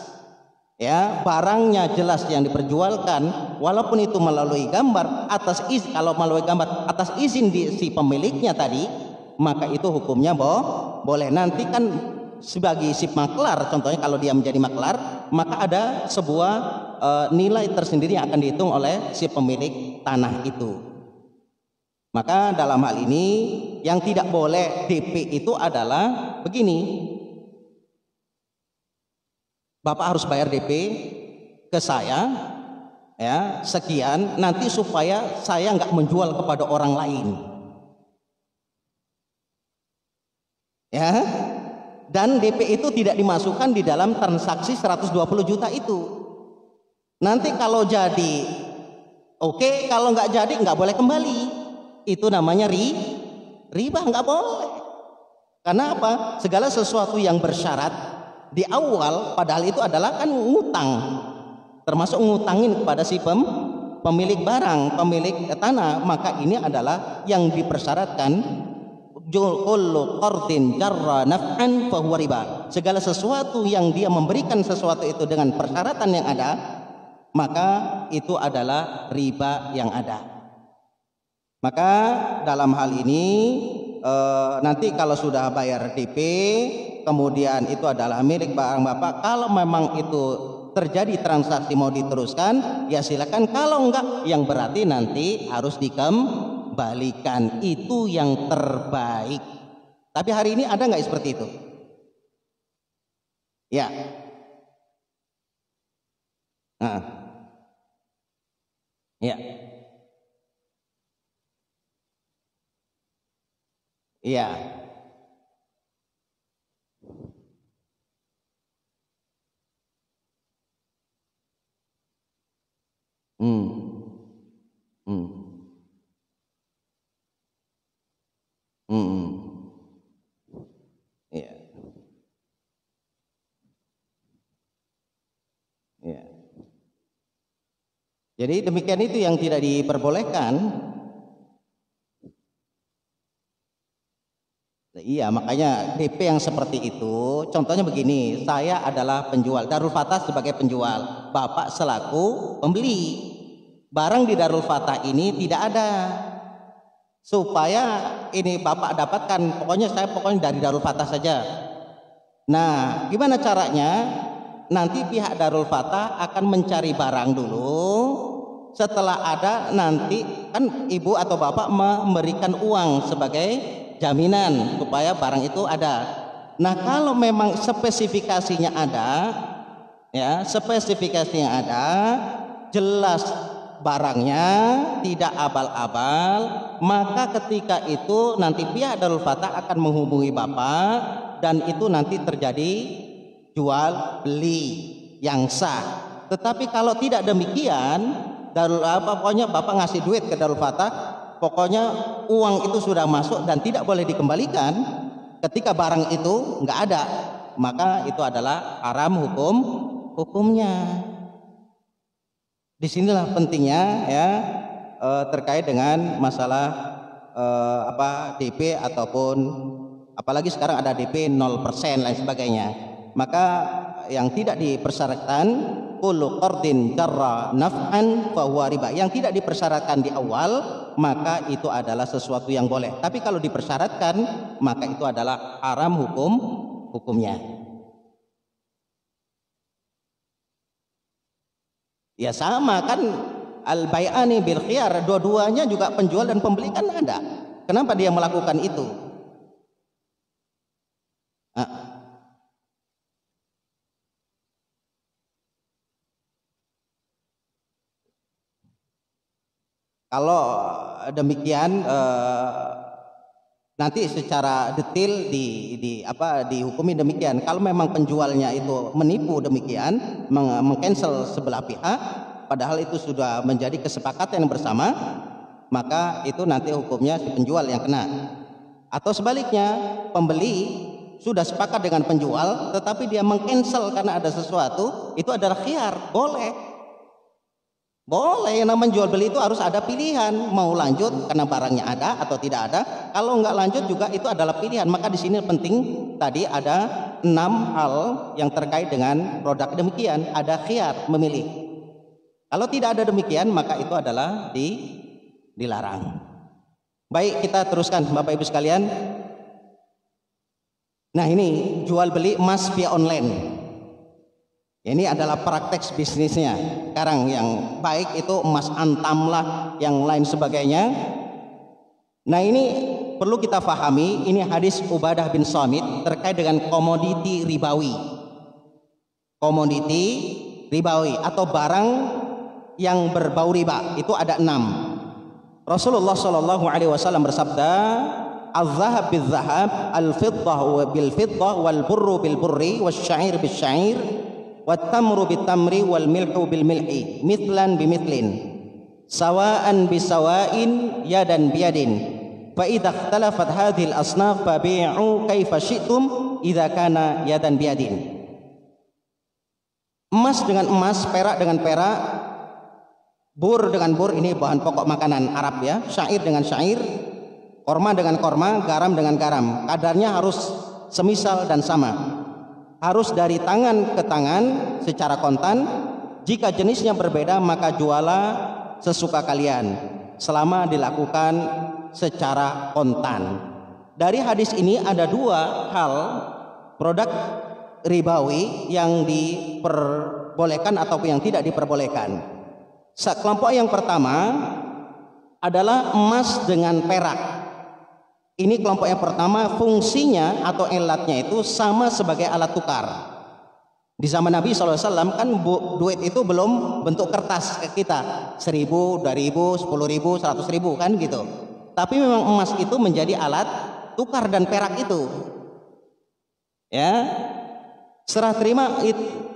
ya, barangnya jelas yang diperjualkan, walaupun itu melalui gambar atas izin, kalau melalui gambar atas izin di si pemiliknya tadi, maka itu hukumnya boleh. Nanti kan sebagai si maklar, contohnya kalau dia menjadi maklar, maka ada sebuah nilai tersendiri yang akan dihitung oleh si pemilik tanah itu. Maka dalam hal ini yang tidak boleh DP itu adalah begini. Bapak harus bayar DP ke saya, ya, sekian, nanti supaya saya nggak menjual kepada orang lain, ya. Dan DP itu tidak dimasukkan di dalam transaksi 120 juta itu. Nanti kalau jadi, oke, kalau nggak jadi nggak boleh kembali. Itu namanya riba, nggak boleh. Karena apa? Segala sesuatu yang bersyarat di awal, padahal itu adalah kan ngutang, termasuk ngutangin kepada si pemilik barang, pemilik tanah, maka ini adalah yang dipersyaratkan. Kullu qardin jarra naf'an fahuwa riba. Segala sesuatu yang dia memberikan sesuatu itu dengan persyaratan yang ada, maka itu adalah riba yang ada. Maka dalam hal ini nanti kalau sudah bayar DP, kemudian itu adalah milik barang Bapak, kalau memang itu terjadi transaksi mau diteruskan, ya silakan. Kalau enggak, yang berarti nanti harus dikembalikan. Itu yang terbaik. Tapi hari ini ada nggak seperti itu? Ya. Nah. Ya. Iya. Hmm. Hmm. Hmm. Iya. Iya. Jadi demikian itu yang tidak diperbolehkan. Iya, makanya DP yang seperti itu, contohnya begini, saya adalah penjual, Darul Fatah sebagai penjual, Bapak selaku pembeli. Barang di Darul Fatah ini tidak ada, supaya ini Bapak dapatkan, pokoknya dari Darul Fatah saja. Nah, gimana caranya? Nanti pihak Darul Fatah akan mencari barang dulu. Setelah ada, nanti kan ibu atau bapak memberikan uang sebagai jaminan supaya barang itu ada. Nah, kalau memang spesifikasinya ada, ya, spesifikasinya ada, jelas barangnya, tidak abal-abal, maka ketika itu nanti pihak Darul Fatah akan menghubungi bapak, dan itu nanti terjadi jual beli yang sah. Tetapi kalau tidak demikian, pokoknya bapak ngasih duit ke Darul Fatah, pokoknya uang itu sudah masuk dan tidak boleh dikembalikan. Ketika barang itu nggak ada, maka itu adalah haram hukumnya. Disinilah pentingnya, ya, terkait dengan masalah DP ataupun apalagi sekarang ada DP 0% lain sebagainya. Maka yang tidak dipersyaratkan, kullu qardin jarra naf'an fahuwa riba, yang tidak dipersyaratkan di awal, maka itu adalah sesuatu yang boleh. Tapi kalau dipersyaratkan, maka itu adalah haram hukumnya. Ya sama kan, al-bai'ani bil khiyar, dua-duanya juga penjual dan pembeli kan ada. Kenapa dia melakukan itu? Kalau demikian nanti secara detail dihukumi demikian. Kalau memang penjualnya itu menipu demikian, mengcancel sebelah pihak, padahal itu sudah menjadi kesepakatan yang bersama, maka itu nanti hukumnya si penjual yang kena. Atau sebaliknya, pembeli sudah sepakat dengan penjual, tetapi dia mengcancel karena ada sesuatu, itu adalah khiyar, boleh. Boleh, yang namanya jual beli itu harus ada pilihan, mau lanjut karena barangnya ada atau tidak ada. Kalau nggak lanjut juga itu adalah pilihan. Maka di sini penting tadi ada 6 hal yang terkait dengan produk demikian, ada khiyar, memilih. Kalau tidak ada demikian maka itu adalah dilarang. Baik, kita teruskan Bapak Ibu sekalian. Nah, ini jual beli emas via online. Ini adalah praktek bisnisnya. Sekarang yang baik itu emas antam lah, yang lain sebagainya. Nah, ini perlu kita pahami, ini hadis Ubadah bin Samit terkait dengan komoditi ribawi. Komoditi ribawi atau barang yang berbau riba itu ada 6. Rasulullah Shallallahu Alaihi Wasallam bersabda, "Al-zahab bil-zahab, al-fiddah bil-fiddah, wal-burru bil-burri, wasyair bil-syair, wat-tamru bit-tamri, wal-milhu bil-milhi, mithlan bimithlin, sawa'an bisawa'in, yadan biyadin. Fa idza ikhtalafat hadhil asnaf fabi'u kaifa syi'tum idza kana yadan biyadin." Emas dengan emas, perak dengan perak, bur dengan bur, ini bahan pokok makanan Arab ya, syair dengan syair, korma dengan korma, garam dengan garam. Kadarnya harus semisal dan sama. Harus dari tangan ke tangan secara kontan. Jika jenisnya berbeda maka jualah sesuka kalian selama dilakukan secara kontan. Dari hadis ini ada 2 hal produk ribawi yang diperbolehkan ataupun yang tidak diperbolehkan. Kelompok yang pertama adalah emas dengan perak. Ini kelompok yang pertama, fungsinya atau elatnya itu sama sebagai alat tukar. Di zaman Nabi SAW kan duit itu belum bentuk kertas ke kita, 1.000, 2.000, 10.000, 100.000 kan gitu. Tapi memang emas itu menjadi alat tukar dan perak itu. Ya, serah terima.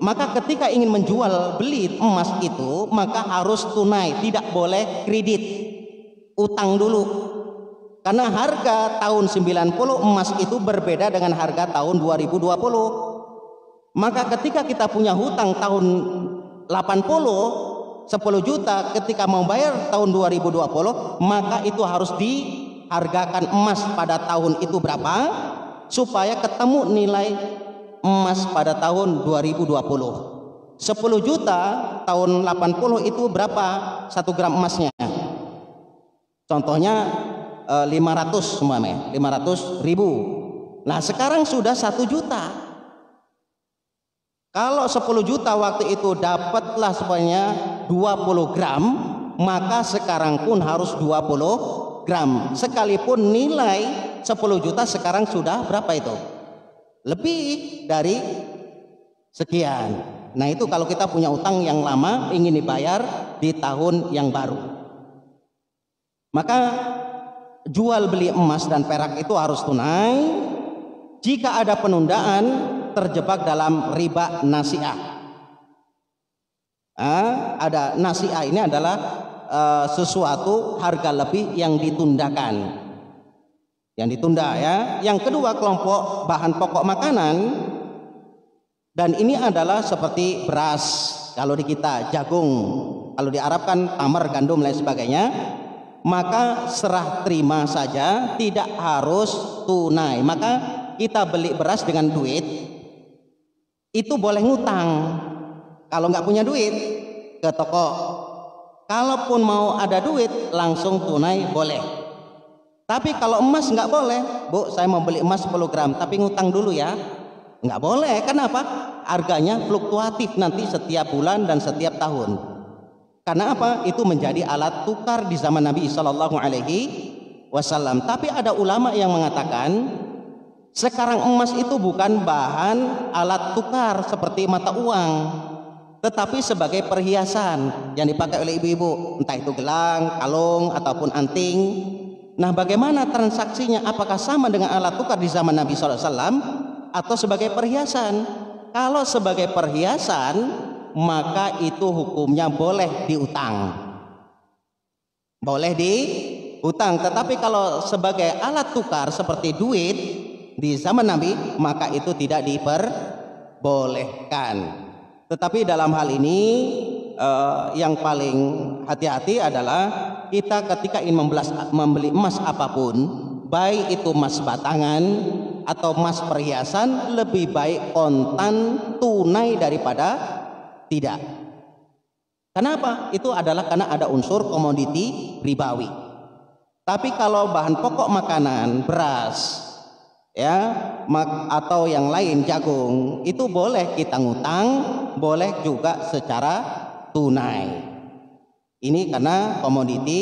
Maka ketika ingin menjual beli emas itu maka harus tunai, tidak boleh kredit, utang dulu. Karena harga tahun 90 emas itu berbeda dengan harga tahun 2020. Maka ketika kita punya hutang tahun 80 10 juta, ketika mau bayar tahun 2020 maka itu harus dihargakan emas pada tahun itu berapa supaya ketemu nilai emas pada tahun 2020. 10 juta tahun 80 itu berapa 1 gram emasnya? Contohnya 500 semuanya, 500.000. Nah, sekarang sudah 1 juta. Kalau 10 juta waktu itu dapatlah semuanya 20 gram, maka sekarang pun harus 20 gram. Sekalipun nilai 10 juta sekarang sudah berapa itu? Lebih dari sekian. Nah, itu kalau kita punya utang yang lama ingin dibayar di tahun yang baru. Maka jual beli emas dan perak itu harus tunai. Jika ada penundaan terjebak dalam riba nasiah. Ada nasiah, ini adalah sesuatu harga lebih yang ditundakan, yang ditunda ya. Yang kedua, kelompok bahan pokok makanan, dan ini adalah seperti beras kalau di kita, jagung kalau di Arab kan tamar, gandum lain sebagainya. Maka serah terima saja, tidak harus tunai. Maka kita beli beras dengan duit itu boleh ngutang kalau nggak punya duit ke toko. Kalaupun mau ada duit langsung tunai boleh. Tapi kalau emas nggak boleh. Bu, saya mau beli emas 10 gram tapi ngutang dulu ya. Nggak boleh. Kenapa? Harganya fluktuatif nanti setiap bulan dan setiap tahun. Karena apa? Itu menjadi alat tukar di zaman Nabi Shallallahu Alaihi Wasallam. Tapi ada ulama yang mengatakan sekarang emas itu bukan bahan alat tukar seperti mata uang, tetapi sebagai perhiasan yang dipakai oleh ibu-ibu, entah itu gelang, kalung ataupun anting. Nah, bagaimana transaksinya? Apakah sama dengan alat tukar di zaman Nabi Shallallahu Alaihi Wasallam atau sebagai perhiasan? Kalau sebagai perhiasan, maka itu hukumnya boleh diutang. Boleh diutang. Tetapi kalau sebagai alat tukar seperti duit di zaman Nabi, maka itu tidak diperbolehkan. Tetapi dalam hal ini yang paling hati-hati adalah kita ketika ingin membeli emas apapun, baik itu emas batangan atau emas perhiasan, lebih baik kontan tunai daripada tidak. Kenapa? Itu adalah karena ada unsur komoditi ribawi. Tapi kalau bahan pokok makanan, beras, ya, atau yang lain, jagung, itu boleh kita ngutang, boleh juga secara tunai. Ini karena komoditi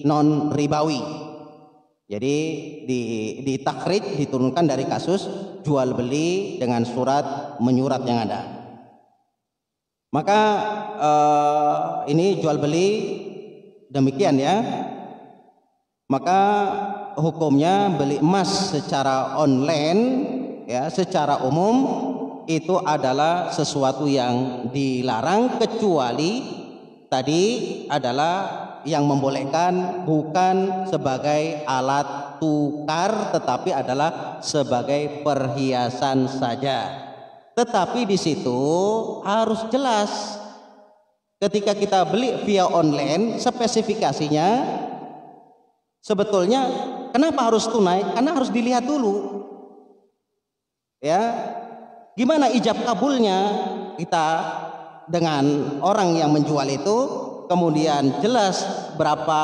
non ribawi. Jadi di takhrij diturunkan dari kasus jual beli dengan surat menyurat yang ada. Maka ini jual beli demikian ya. Maka hukumnya beli emas secara online ya, secara umum itu adalah sesuatu yang dilarang, kecuali tadi adalah yang membolehkan bukan sebagai alat tukar, tetapi adalah sebagai perhiasan saja. Tetapi di situ harus jelas, ketika kita beli via online, spesifikasinya sebetulnya kenapa harus tunai? Karena harus dilihat dulu, ya, gimana ijab kabulnya kita dengan orang yang menjual itu, kemudian jelas berapa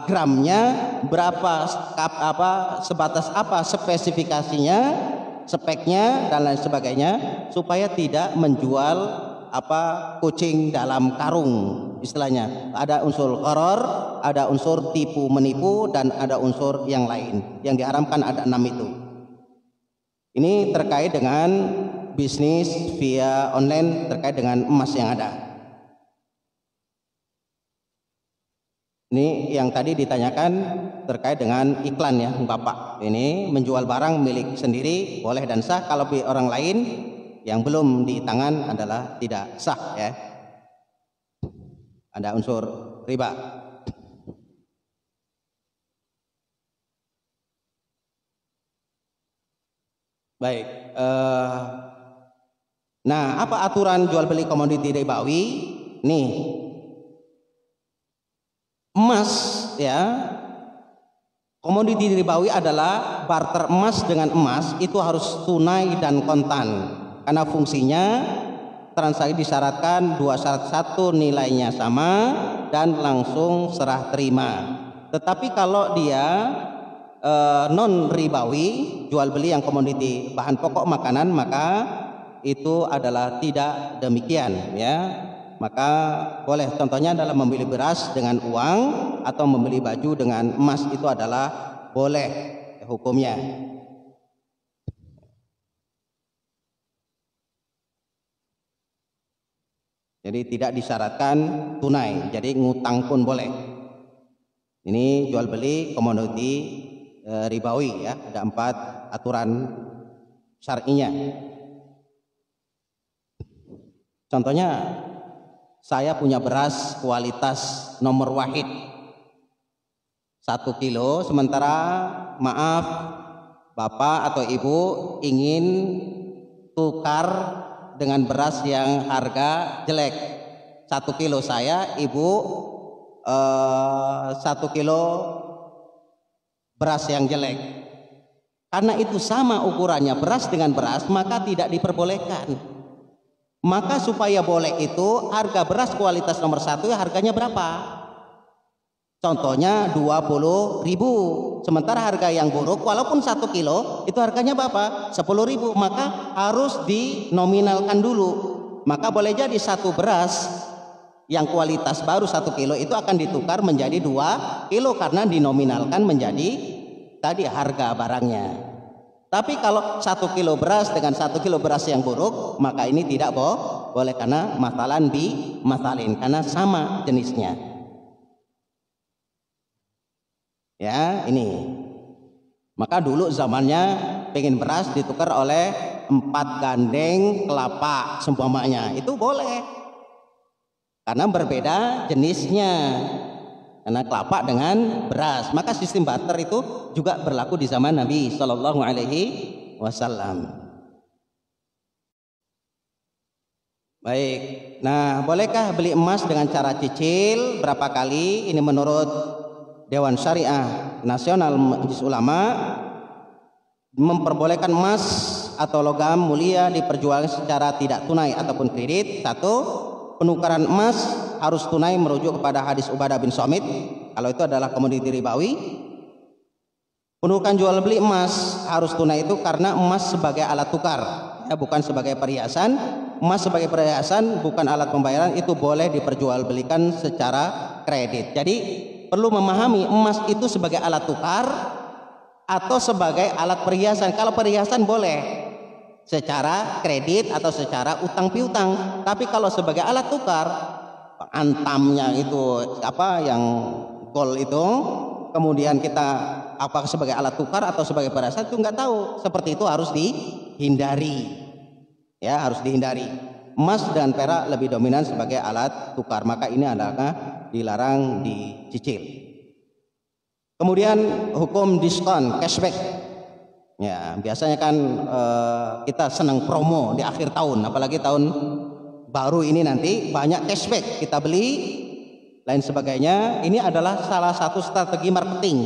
gramnya, berapa sebatas apa spesifikasinya, speknya dan lain sebagainya, supaya tidak menjual kucing dalam karung istilahnya. Ada unsur gharar, ada unsur tipu menipu, dan ada unsur yang lain. Yang diharamkan ada 6 itu. Ini terkait dengan bisnis via online, terkait dengan emas yang ada. Ini yang tadi ditanyakan terkait dengan iklan ya Bapak. Ini menjual barang milik sendiri boleh dan sah, kalau orang lain yang belum di tangan adalah tidak sah ya. Ada unsur riba. Baik. Nah, apa aturan jual beli komoditi ribawi? Nih, emas ya, komoditi ribawi adalah barter emas dengan emas, itu harus tunai dan kontan. Karena fungsinya transaksi disyaratkan 2 syarat, 1 nilainya sama dan langsung serah terima. Tetapi kalau dia non ribawi, jual beli yang komoditi bahan pokok makanan, maka itu adalah tidak demikian ya. Maka boleh, contohnya adalah membeli beras dengan uang atau membeli baju dengan emas, itu adalah boleh hukumnya. Jadi tidak disyaratkan tunai, jadi ngutang pun boleh. Ini jual beli komoditi ribawi ya, ada 4 aturan syar'inya. Contohnya, saya punya beras kualitas nomor wahid 1 kilo, sementara maaf Bapak atau Ibu ingin tukar dengan beras yang harga jelek. 1 kilo saya, Ibu 1 kilo beras yang jelek. Karena itu sama ukurannya beras dengan beras, maka tidak diperbolehkan. Maka supaya boleh itu, harga beras kualitas nomor 1 harganya berapa? Contohnya 20.000. Sementara harga yang buruk walaupun 1 kilo itu harganya berapa? 10.000. Maka harus dinominalkan dulu. Maka boleh jadi 1 beras yang kualitas baru 1 kilo itu akan ditukar menjadi 2 kilo karena dinominalkan menjadi tadi harga barangnya. Tapi kalau 1 kilo beras dengan 1 kilo beras yang buruk, maka ini tidak boleh karena mathalan bi mathalin, karena sama jenisnya. Ya, ini. Maka dulu zamannya pengen beras ditukar oleh 4 gandeng kelapa seumpamanya, itu boleh. Karena berbeda jenisnya. karena kelapa dengan beras. Maka sistem barter itu juga berlaku di zaman Nabi Shallallahu Alaihi Wasallam. Baik, nah bolehkah beli emas dengan cara cicil berapa kali? Ini menurut Dewan Syariah Nasional Majelis Ulama memperbolehkan emas atau logam mulia diperjualkan secara tidak tunai ataupun kredit. Satu, penukaran emas harus tunai merujuk kepada hadis Ubadah bin Samit kalau itu adalah komoditi ribawi. Penukaran jual beli emas harus tunai itu karena emas sebagai alat tukar, ya, bukan sebagai perhiasan. Emas sebagai perhiasan bukan alat pembayaran, itu boleh diperjualbelikan secara kredit. Jadi perlu memahami emas itu sebagai alat tukar atau sebagai alat perhiasan. Kalau perhiasan boleh secara kredit atau secara utang piutang, tapi kalau sebagai alat tukar, antamnya itu apa yang gold itu, kemudian kita apakah sebagai alat tukar atau sebagai perhiasan itu nggak tahu. Seperti itu harus dihindari. Ya, harus dihindari. Emas dan perak lebih dominan sebagai alat tukar, maka ini adalah dilarang dicicil. Kemudian hukum diskon, cashback. Ya, biasanya kan kita senang promo di akhir tahun, apalagi tahun baru ini nanti banyak cashback, kita beli lain sebagainya. Ini adalah salah satu strategi marketing.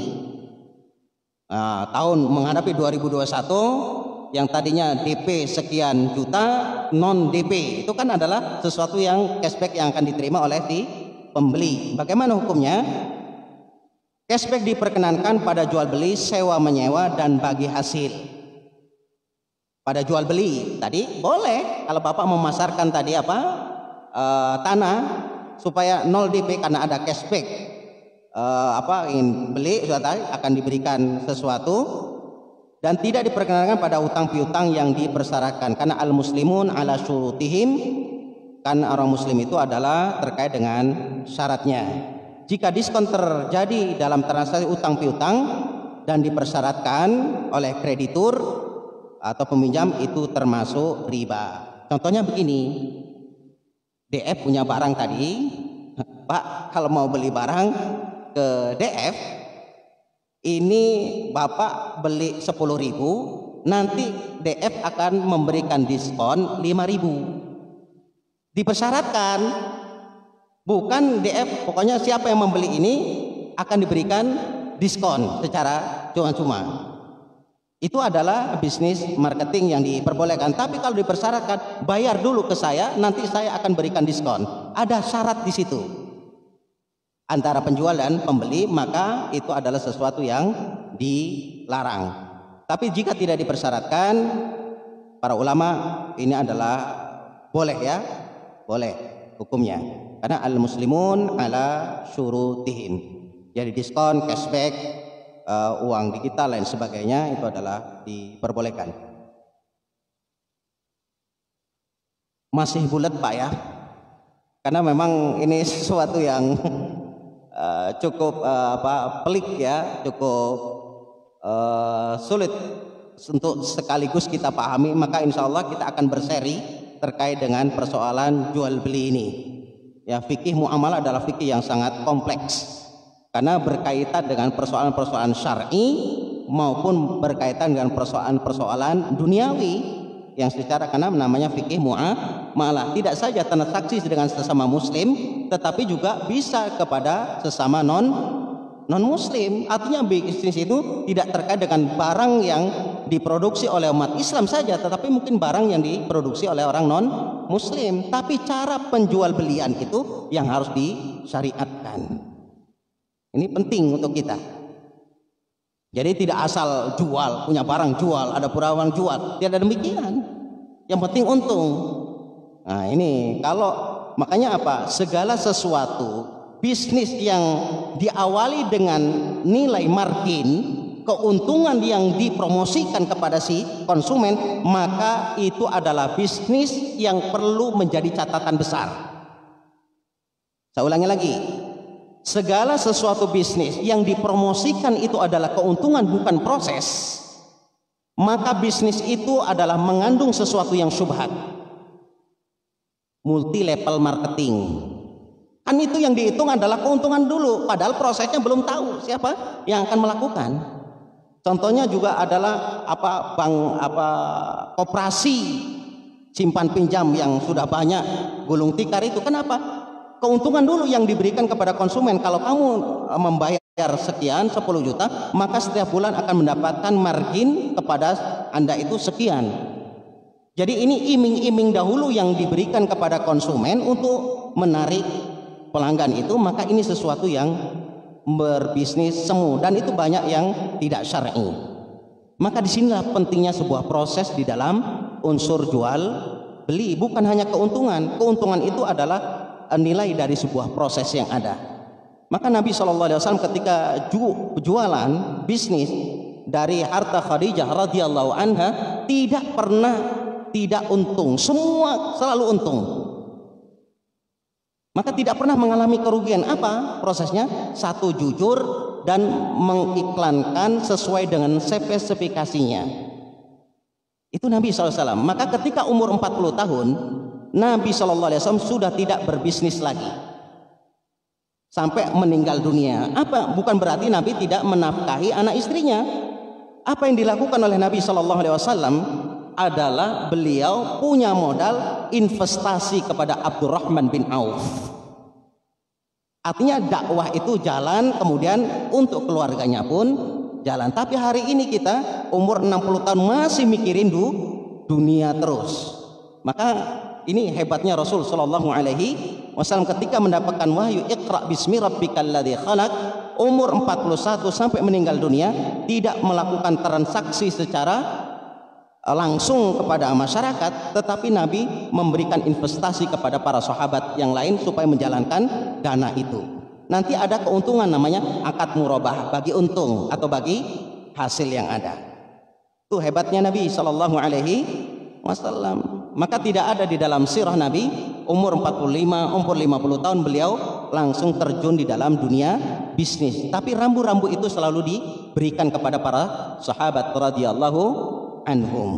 Nah, tahun menghadapi 2021 yang tadinya DP sekian juta, non DP itu kan adalah sesuatu yang cashback yang akan diterima oleh si pembeli. Bagaimana hukumnya? Cashback diperkenankan pada jual beli, sewa menyewa, dan bagi hasil. Pada jual beli tadi boleh kalau Bapak memasarkan tadi apa tanah supaya 0 DP karena ada cashback, ingin beli sudah tadi akan diberikan sesuatu. Dan tidak diperkenankan pada utang piutang yang dipersyaratkan, karena al muslimun ala syurutihim, kan orang muslim itu adalah terkait dengan syaratnya. Jika diskon terjadi dalam transaksi utang piutang dan dipersyaratkan oleh kreditur atau peminjam, itu termasuk riba. Contohnya begini, DF punya barang tadi, Pak kalau mau beli barang ke DF, ini Bapak beli 10.000, nanti DF akan memberikan diskon 5.000. Dipersyaratkan, bukan DF pokoknya siapa yang membeli ini akan diberikan diskon secara cuma-cuma. Itu adalah bisnis marketing yang diperbolehkan. Tapi kalau dipersyaratkan, bayar dulu ke saya, nanti saya akan berikan diskon. Ada syarat di situ antara penjual dan pembeli, maka itu adalah sesuatu yang dilarang. Tapi jika tidak dipersyaratkan, para ulama ini adalah boleh, ya, boleh hukumnya, karena al muslimun ala syurutihim. Jadi diskon, cashback, uang digital lain sebagainya itu adalah diperbolehkan. Masih bulat Pak ya, karena memang ini sesuatu yang cukup pelik ya, cukup sulit untuk sekaligus kita pahami. Maka insya Allah kita akan berseri terkait dengan persoalan jual beli ini. Ya, fikih muamalah adalah fikih yang sangat kompleks karena berkaitan dengan persoalan-persoalan syar'i maupun berkaitan dengan persoalan-persoalan duniawi yang secara karena namanya fikih muamalah. Tidak saja transaksi dengan sesama muslim, tetapi juga bisa kepada sesama non muslim. Artinya bisnis itu tidak terkait dengan barang yang diproduksi oleh umat Islam saja, tetapi mungkin barang yang diproduksi oleh orang non muslim. Tapi cara penjual belian itu yang harus disyariatkan. Ini penting untuk kita. Jadi tidak asal jual, punya barang jual, ada purawan jual, tidak demikian. Yang penting untung. Nah ini kalau makanya apa? Segala sesuatu bisnis yang diawali dengan nilai margin, keuntungan yang dipromosikan kepada si konsumen, maka itu adalah bisnis yang perlu menjadi catatan besar. Saya ulangi lagi. Segala sesuatu bisnis yang dipromosikan itu adalah keuntungan bukan proses, maka bisnis itu adalah mengandung sesuatu yang syubhat. Multi level marketing. Kan itu yang dihitung adalah keuntungan dulu, padahal prosesnya belum tahu siapa yang akan melakukan. Contohnya juga adalah koperasi simpan pinjam yang sudah banyak gulung tikar itu. Kenapa? Keuntungan dulu yang diberikan kepada konsumen. Kalau kamu membayar sekian 10 juta, maka setiap bulan akan mendapatkan margin kepada Anda itu sekian. Jadi ini iming-iming dahulu yang diberikan kepada konsumen untuk menarik pelanggan itu. Maka ini sesuatu yang berbisnis semu, dan itu banyak yang tidak syar'i. Maka disinilah pentingnya sebuah proses di dalam unsur jual beli, bukan hanya keuntungan. Keuntungan itu adalah nilai dari sebuah proses yang ada. Maka Nabi SAW ketika jualan bisnis dari harta Khadijah radhiyallahu anha tidak pernah tidak untung, semua selalu untung. Maka tidak pernah mengalami kerugian. Apa prosesnya? Satu, jujur dan mengiklankan sesuai dengan spesifikasinya. Itu Nabi SAW. Maka ketika umur 40 tahun, Nabi SAW sudah tidak berbisnis lagi sampai meninggal dunia. Apa? Bukan berarti Nabi tidak menafkahi anak istrinya. Apa yang dilakukan oleh Nabi SAW adalah beliau punya modal investasi kepada Abdurrahman bin Auf. Artinya dakwah itu jalan, kemudian untuk keluarganya pun jalan. Tapi hari ini kita umur 60 tahun masih mikirin dunia terus. Maka ini hebatnya Rasul Shallallahu Alaihi Wasallam ketika mendapatkan wahyu Iqra bismi rabbikal ladzi khalaq, umur 41 sampai meninggal dunia tidak melakukan transaksi secara langsung kepada masyarakat, tetapi Nabi memberikan investasi kepada para sahabat yang lain supaya menjalankan dana itu. Nanti ada keuntungan namanya akad murabah, bagi untung atau bagi hasil yang ada. Itu hebatnya Nabi Shallallahu Alaihi Wasallam. Maka tidak ada di dalam sirah Nabi umur 45, umur 50 tahun beliau langsung terjun di dalam dunia bisnis. Tapi rambu-rambu itu selalu diberikan kepada para sahabat radhiyallahu anhum.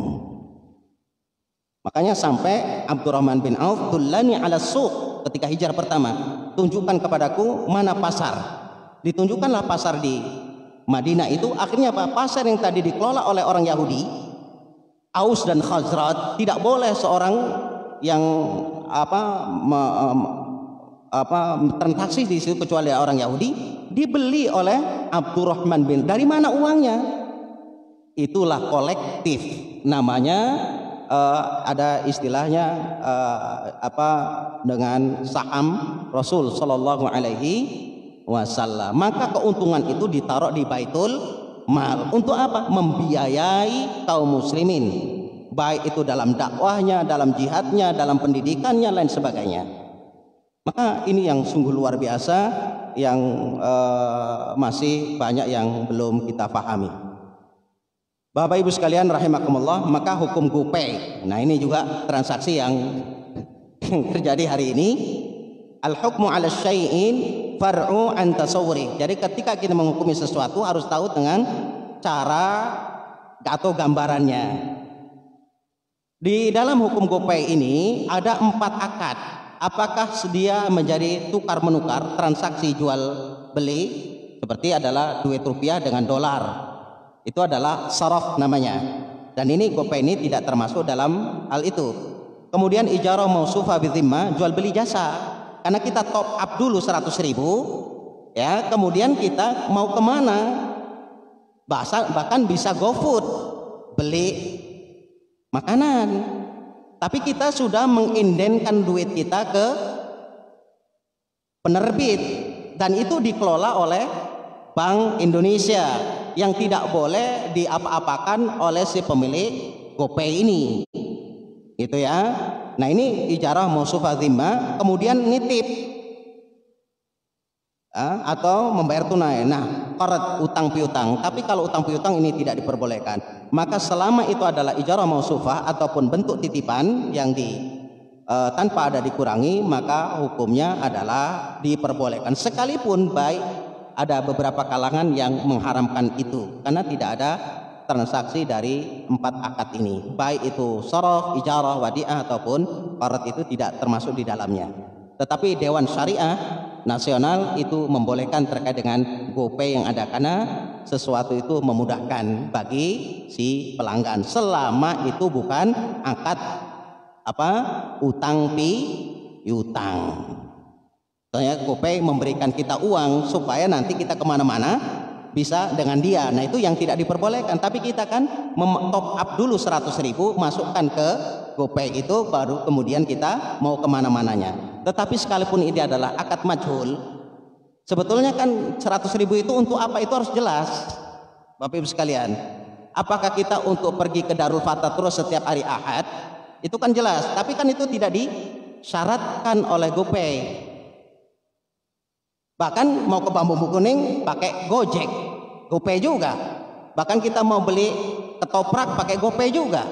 Makanya sampai Abdurrahman bin Auf, dullani ala suq, ketika hijrah pertama, tunjukkan kepadaku mana pasar. Ditunjukkanlah pasar di Madinah itu. Akhirnya apa? Pasar yang tadi dikelola oleh orang Yahudi, Aus dan Khazraj, tidak boleh seorang yang transaksi di situ kecuali orang Yahudi, dibeli oleh Abdurrahman bin. Dari mana uangnya? Itulah kolektif, namanya ada istilahnya dengan saham Rasul Shallallahu Alaihi Wasallam. Maka keuntungan itu ditaruh di Baitul Mal. Untuk apa? Membiayai kaum muslimin, baik itu dalam dakwahnya, dalam jihadnya, dalam pendidikannya, lain sebagainya. Maka ini yang sungguh luar biasa, yang masih banyak yang belum kita pahami. Bapak Ibu sekalian rahimakumullah, maka hukum GoPay. Nah, ini juga transaksi yang terjadi hari ini. Al-hukmu 'ala syai'in far'u an tasawwuri. Jadi ketika kita menghukumi sesuatu harus tahu dengan cara atau gambarannya. Di dalam hukum GoPay ini ada 4 akad. Apakah sedia menjadi tukar menukar, transaksi jual beli, seperti adalah duit rupiah dengan dolar. Itu adalah saraf namanya. Dan ini GoPay ini tidak termasuk dalam hal itu. Kemudian ijarah mausufah bidzimmah, jual beli jasa. Karena kita top up dulu 100.000, ya, kemudian kita mau kemana? Bahkan bisa GoFood, beli makanan. Tapi kita sudah mengindenkan duit kita ke penerbit, dan itu dikelola oleh Bank Indonesia, yang tidak boleh diapa-apakan oleh si pemilik GoPay ini, gitu ya. Nah, ini ijarah mausufah dzimmah, kemudian nitip atau membayar tunai. Nah, qard, utang piutang. Tapi kalau utang piutang ini tidak diperbolehkan. Maka selama itu adalah ijarah mausufah ataupun bentuk titipan yang tanpa ada dikurangi, maka hukumnya adalah diperbolehkan. Sekalipun baik ada beberapa kalangan yang mengharamkan itu, karena tidak ada transaksi dari 4 akad ini, baik itu saraf, ijarah, wadiah ataupun qard, itu tidak termasuk di dalamnya. Tetapi Dewan Syariah Nasional itu membolehkan terkait dengan GoPay yang ada, karena sesuatu itu memudahkan bagi si pelanggan selama itu bukan akad utang piutang. Soalnya GoPay memberikan kita uang supaya nanti kita kemana-mana bisa dengan dia. Nah itu yang tidak diperbolehkan. Tapi kita kan top up dulu 100.000, masukkan ke GoPay itu, baru kemudian kita mau kemana-mananya. Tetapi sekalipun ini adalah akad majhul, sebetulnya kan 100.000 itu untuk apa, itu harus jelas. Bapak Ibu sekalian, apakah kita untuk pergi ke Darul Fatah terus setiap hari Ahad, itu kan jelas. Tapi kan itu tidak disyaratkan oleh GoPay. Bahkan mau ke Bambu Kuning pakai Gojek, GoPay juga. Bahkan kita mau beli ketoprak pakai GoPay juga.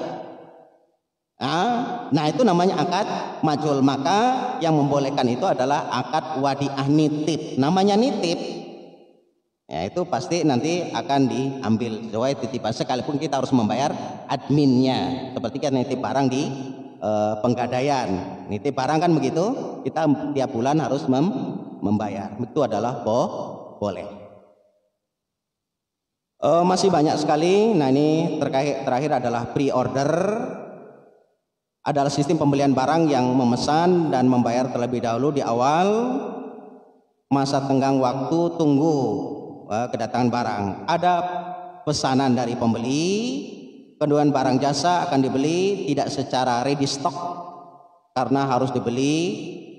Nah itu namanya akad majhul. Maka yang membolehkan itu adalah akad wadiah nitip. Namanya nitip, ya itu pasti nanti akan diambil sesuai titipan, sekalipun kita harus membayar adminnya. Seperti kita nitip barang di Penggadaian, nitip barang kan begitu, kita tiap bulan harus membayar. Itu adalah boleh. Masih banyak sekali. Nah ini terakhir adalah pre-order. Adalah sistem pembelian barang yang memesan dan membayar terlebih dahulu di awal masa tenggang waktu tunggu kedatangan barang. Ada pesanan dari pembeli, kemudian barang jasa akan dibeli tidak secara ready stock karena harus dibeli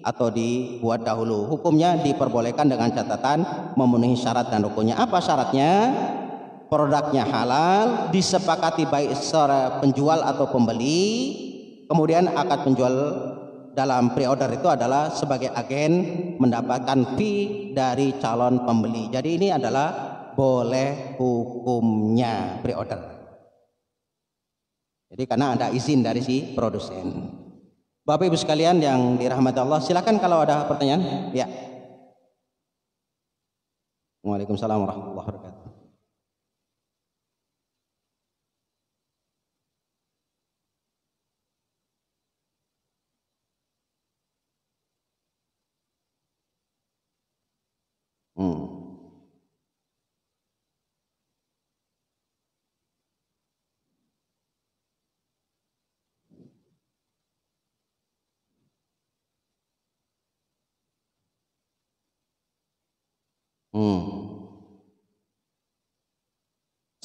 atau dibuat dahulu. Hukumnya diperbolehkan dengan catatan memenuhi syarat dan rukunnya. Apa syaratnya? Produknya halal, disepakati baik secara penjual atau pembeli. Kemudian akad penjual dalam pre-order itu adalah sebagai agen mendapatkan fee dari calon pembeli. Jadi ini adalah boleh hukumnya pre-order. Jadi karena ada izin dari si produsen. Bapak Ibu sekalian yang dirahmati Allah, silakan kalau ada pertanyaan. Ya. Waalaikumsalam warahmatullahi wabarakatuh.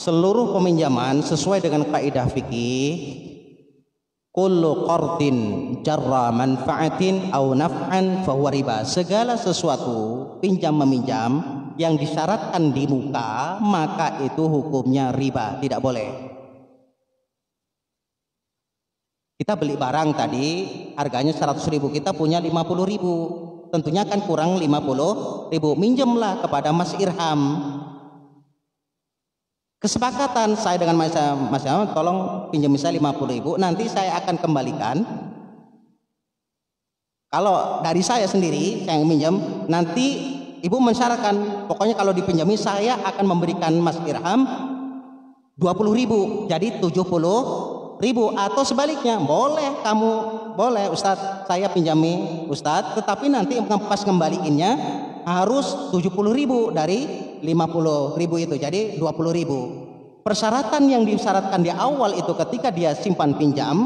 Seluruh peminjaman sesuai dengan kaidah fikih, kullu qardin jarra manfaatin au naf'an fahuwa riba. Segala sesuatu pinjam meminjam yang disyaratkan di muka maka itu hukumnya riba, tidak boleh. Kita beli barang tadi harganya 100.000, kita punya 50.000, tentunya kan kurang 50.000, minjemlah kepada Mas Irham. Kesepakatan saya dengan Mas Irham, tolong pinjam saya 50.000, nanti saya akan kembalikan. Kalau dari saya sendiri saya yang minjam, nanti ibu mensyaratkan pokoknya kalau dipinjami saya akan memberikan Mas Irham 20.000, jadi 70.000, atau sebaliknya boleh kamu, boleh Ustadz saya pinjami Ustadz, tetapi nanti pas kembaliinnya harus 70.000 dari 50.000 itu, jadi 20.000. Persyaratan yang disyaratkan di awal itu ketika dia simpan pinjam,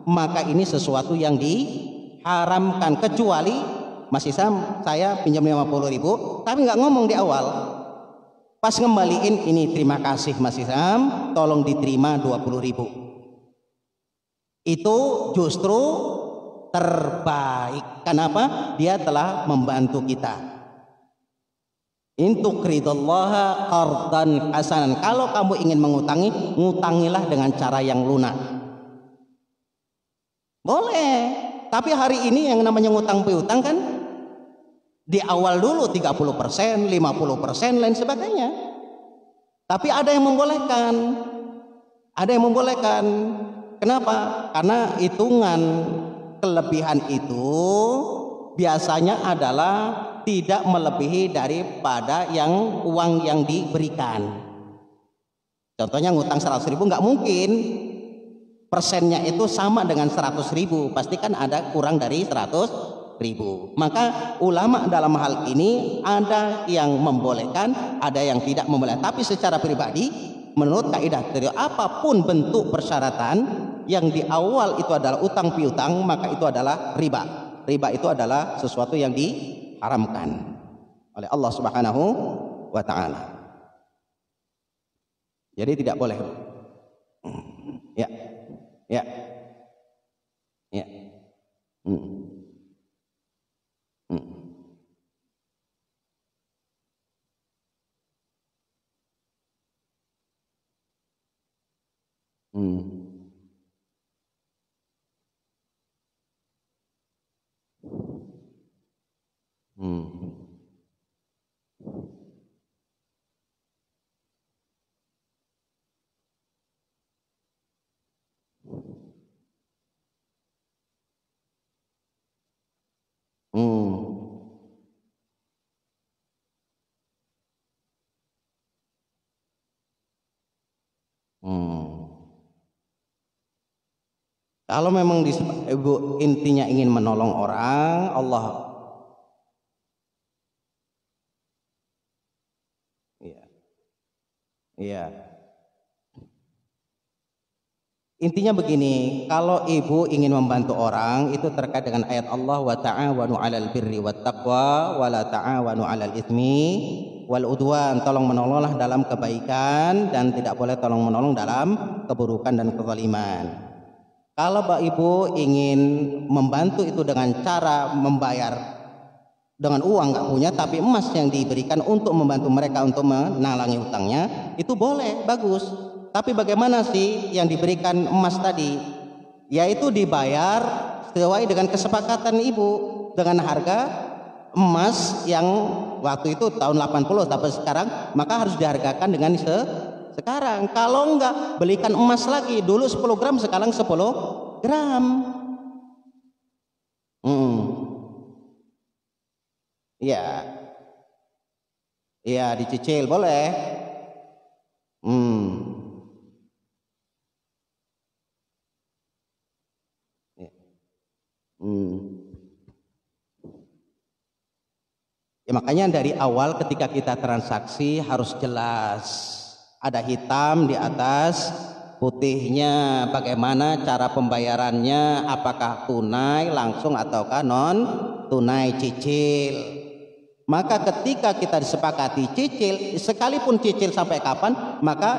maka ini sesuatu yang diharamkan. Kecuali Mas Isam saya pinjam 50.000 tapi nggak ngomong di awal, pas ngembaliin ini terima kasih Mas Isam, tolong diterima 20.000, itu justru terbaik. Kenapa? Dia telah membantu kita. Intukridallaha qardan hasanan. Kalau kamu ingin mengutangi, ngutangilah dengan cara yang lunak. Boleh. Tapi hari ini yang namanya ngutang piutang kan di awal dulu 30%, 50%, lain sebagainya. Tapi ada yang membolehkan. Ada yang membolehkan. Kenapa? Karena hitungan kelebihan itu biasanya adalah tidak melebihi daripada yang uang yang diberikan. Contohnya ngutang 100.000, nggak mungkin persennya itu sama dengan 100.000, pasti kan ada kurang dari 100.000. Maka ulama dalam hal ini ada yang membolehkan, ada yang tidak membolehkan. Tapi secara pribadi, menurut kaidah teori, apapun bentuk persyaratan yang di awal itu adalah utang piutang, maka itu adalah riba. Riba itu adalah sesuatu yang diharamkan oleh Allah Subhanahu wa taala. Jadi tidak boleh. Ya. Ya. Ya. Kalau memang ibu intinya ingin menolong orang, Allah. Iya. Iya. Intinya begini, kalau ibu ingin membantu orang itu terkait dengan ayat Allah, wa ta'awanu 'alal birri wat taqwa wa la ta'awanu 'alal itsmi wal udwan. Tolong menolonglah dalam kebaikan dan tidak boleh tolong menolong dalam keburukan dan kezaliman. Kalau Bapak Ibu ingin membantu itu dengan cara membayar dengan uang nggak punya, tapi emas yang diberikan untuk membantu mereka untuk menalangi hutangnya, itu boleh, bagus. Tapi bagaimana sih yang diberikan emas tadi? Yaitu dibayar sesuai dengan kesepakatan ibu dengan harga emas yang waktu itu tahun 80 sampai sekarang, maka harus dihargakan dengan sekarang. Kalau enggak, belikan emas lagi. Dulu 10 gram, sekarang 10 gram. Iya. Iya, dicicil boleh. Ya, makanya dari awal ketika kita transaksi harus jelas, ada hitam di atas putihnya, bagaimana cara pembayarannya, apakah tunai langsung ataukah non tunai cicil. Maka ketika kita disepakati cicil, sekalipun cicil sampai kapan, maka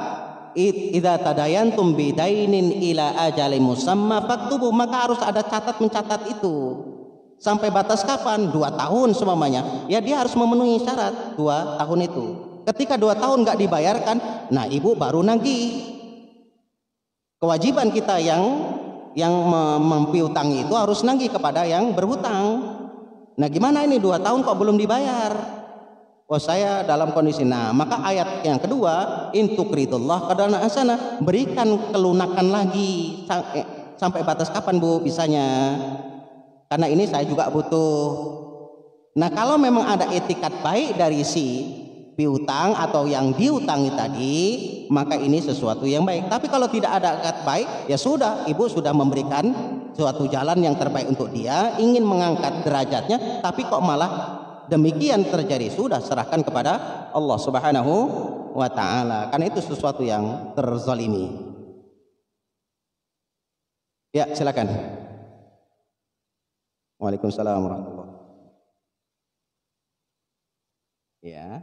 idza tadayantum bidainin ila ajalin musamma faktubu, maka harus ada mencatat itu. Sampai batas kapan? 2 tahun semuanya. Ya dia harus memenuhi syarat 2 tahun itu. Ketika 2 tahun nggak dibayarkan, nah ibu baru nagih. Kewajiban kita yang mempiutangi itu harus nagih kepada yang berhutang. Nah gimana ini 2 tahun kok belum dibayar? Oh saya dalam kondisi. Nah maka ayat yang kedua, intukridullah qadana asana, berikan kelunakan lagi. Sampai batas kapan bu bisanya? Karena ini saya juga butuh. Nah kalau memang ada etikat baik dari si piutang atau yang diutangi tadi, maka ini sesuatu yang baik. Tapi kalau tidak ada etikat baik, ya sudah, ibu sudah memberikan suatu jalan yang terbaik untuk dia, ingin mengangkat derajatnya, tapi kok malah demikian terjadi. Sudah serahkan kepada Allah Subhanahu wa ta'ala, karena itu sesuatu yang terzalimi. Ya silakan. Waalaikumsalam warahmatullahi wabarakatuh. Ya.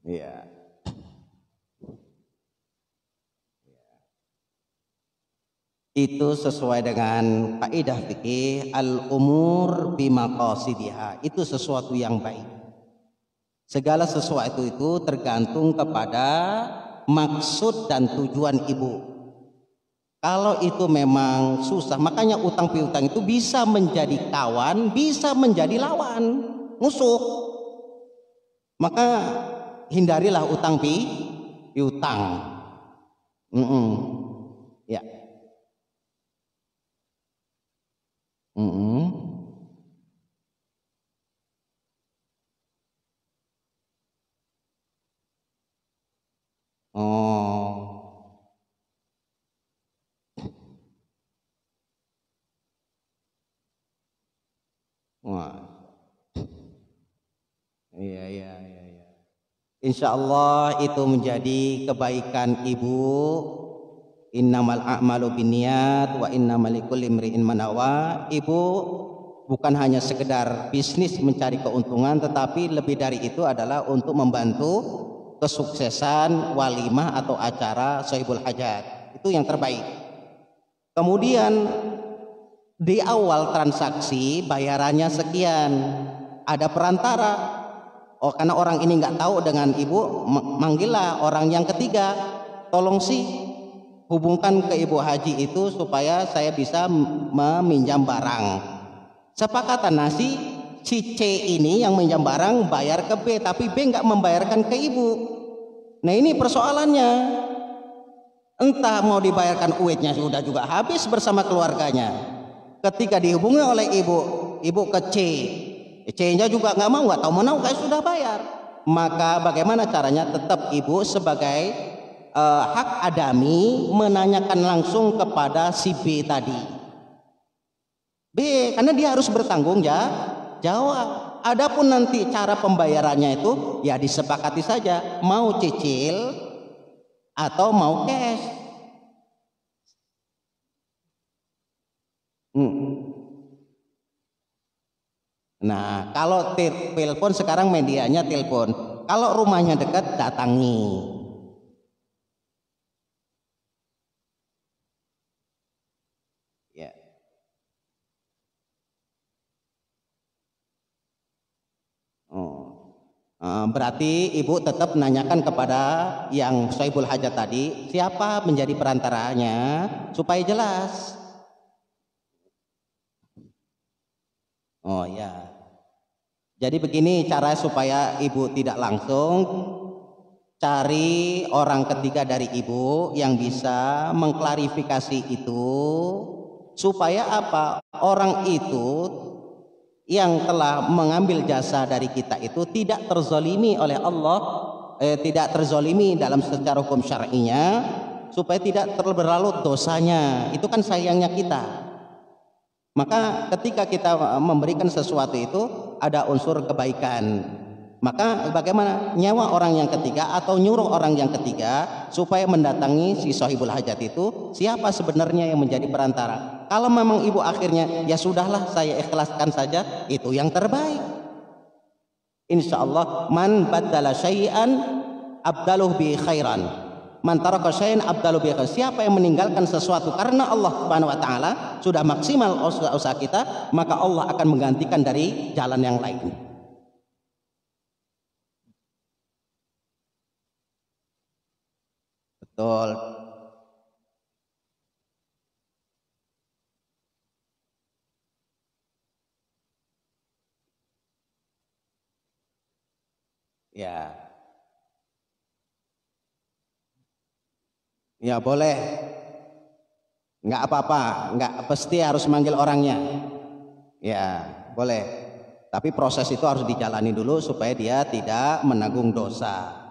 Iya. Itu sesuai dengan kaidah fikih al-umur bimaqasidiha. Itu sesuatu yang baik. Segala sesuatu itu tergantung kepada maksud dan tujuan ibu. Kalau itu memang susah, makanya utang piutang itu bisa menjadi kawan, bisa menjadi lawan, musuh. Maka hindarilah utang piutang. Ya. Oh. Wah. Iya. Insya Allah itu menjadi kebaikan ibu. Innamal a'malu binniyat wa innamal likulli imri'in ma nawa. Ibu bukan hanya sekedar bisnis mencari keuntungan, tetapi lebih dari itu adalah untuk membantu kesuksesan walimah atau acara Sohibul Hajat. Itu yang terbaik. Kemudian di awal transaksi bayarannya sekian, ada perantara. Oh, karena orang ini nggak tahu dengan ibu, manggillah orang yang ketiga, tolong sih hubungkan ke ibu haji itu supaya saya bisa meminjam barang. Sepakatan nasi, si C ini yang minjam barang bayar ke B, tapi B nggak membayarkan ke ibu. Nah ini persoalannya. Entah mau dibayarkan uitnya sudah juga habis bersama keluarganya. Ketika dihubungi oleh ibu ke C, C-nya juga nggak tahu mana kayak sudah bayar. Maka bagaimana caranya? Tetap ibu sebagai hak adami menanyakan langsung kepada si B tadi. B, karena dia harus bertanggung jawab. Adapun nanti cara pembayarannya itu ya disepakati saja, mau cicil atau mau cash. Nah, kalau telepon sekarang medianya telepon. Kalau rumahnya dekat datangi. Ya. Berarti ibu tetap menanyakan kepada yang Sohibul Hajat tadi, siapa menjadi perantaranya supaya jelas. Oh ya. Jadi begini cara supaya ibu tidak langsung, cari orang ketiga dari ibu yang bisa mengklarifikasi itu, supaya apa? Orang itu yang telah mengambil jasa dari kita itu tidak terzolimi oleh Allah, tidak terzolimi dalam secara hukum syar'inya, supaya tidak terlalu dosanya. Itu kan sayangnya kita. Maka ketika kita memberikan sesuatu itu ada unsur kebaikan. Maka bagaimana nyawa orang yang ketiga atau nyuruh orang yang ketiga supaya mendatangi si Sohibul Hajat itu, siapa sebenarnya yang menjadi perantara. Kalau memang ibu akhirnya ya sudahlah saya ikhlaskan saja, itu yang terbaik. Insya Allah man badala syai'an abdaluh bi khairan, man taraka syai'an abdaluh bi khairan. Siapa yang meninggalkan sesuatu karena Allah Subhanahu wa taala sudah maksimal usaha kita, maka Allah akan menggantikan dari jalan yang lain. Betul. Ya. Ya boleh. Nggak apa-apa, nggak pasti harus manggil orangnya. Ya, boleh. Tapi proses itu harus dijalani dulu supaya dia tidak menanggung dosa.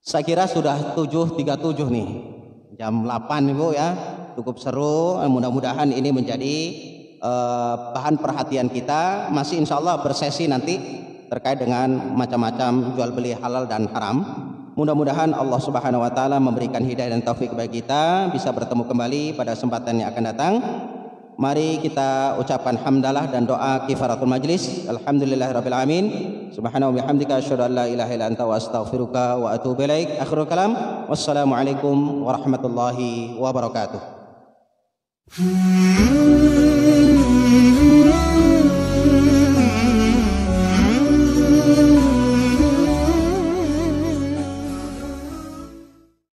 Saya kira sudah 7.37 nih, jam 8 Ibu ya, cukup seru. Mudah-mudahan ini menjadi bahan perhatian kita. Masih insya Allah bersesi nanti terkait dengan macam-macam jual beli halal dan haram. Mudah-mudahan Allah Subhanahu wa taala memberikan hidayah dan taufik bagi kita bisa bertemu kembali pada kesempatan yang akan datang. Mari kita ucapkan hamdalah dan doa kifaratul majlis. Alhamdulillahirabbil alamin. Subhanahu wa bihamdika asyhadu an la ilaha illa anta wa astaghfiruka wa atubu ilaik. Akhirul kalam. Wassalamualaikum warahmatullahi wabarakatuh.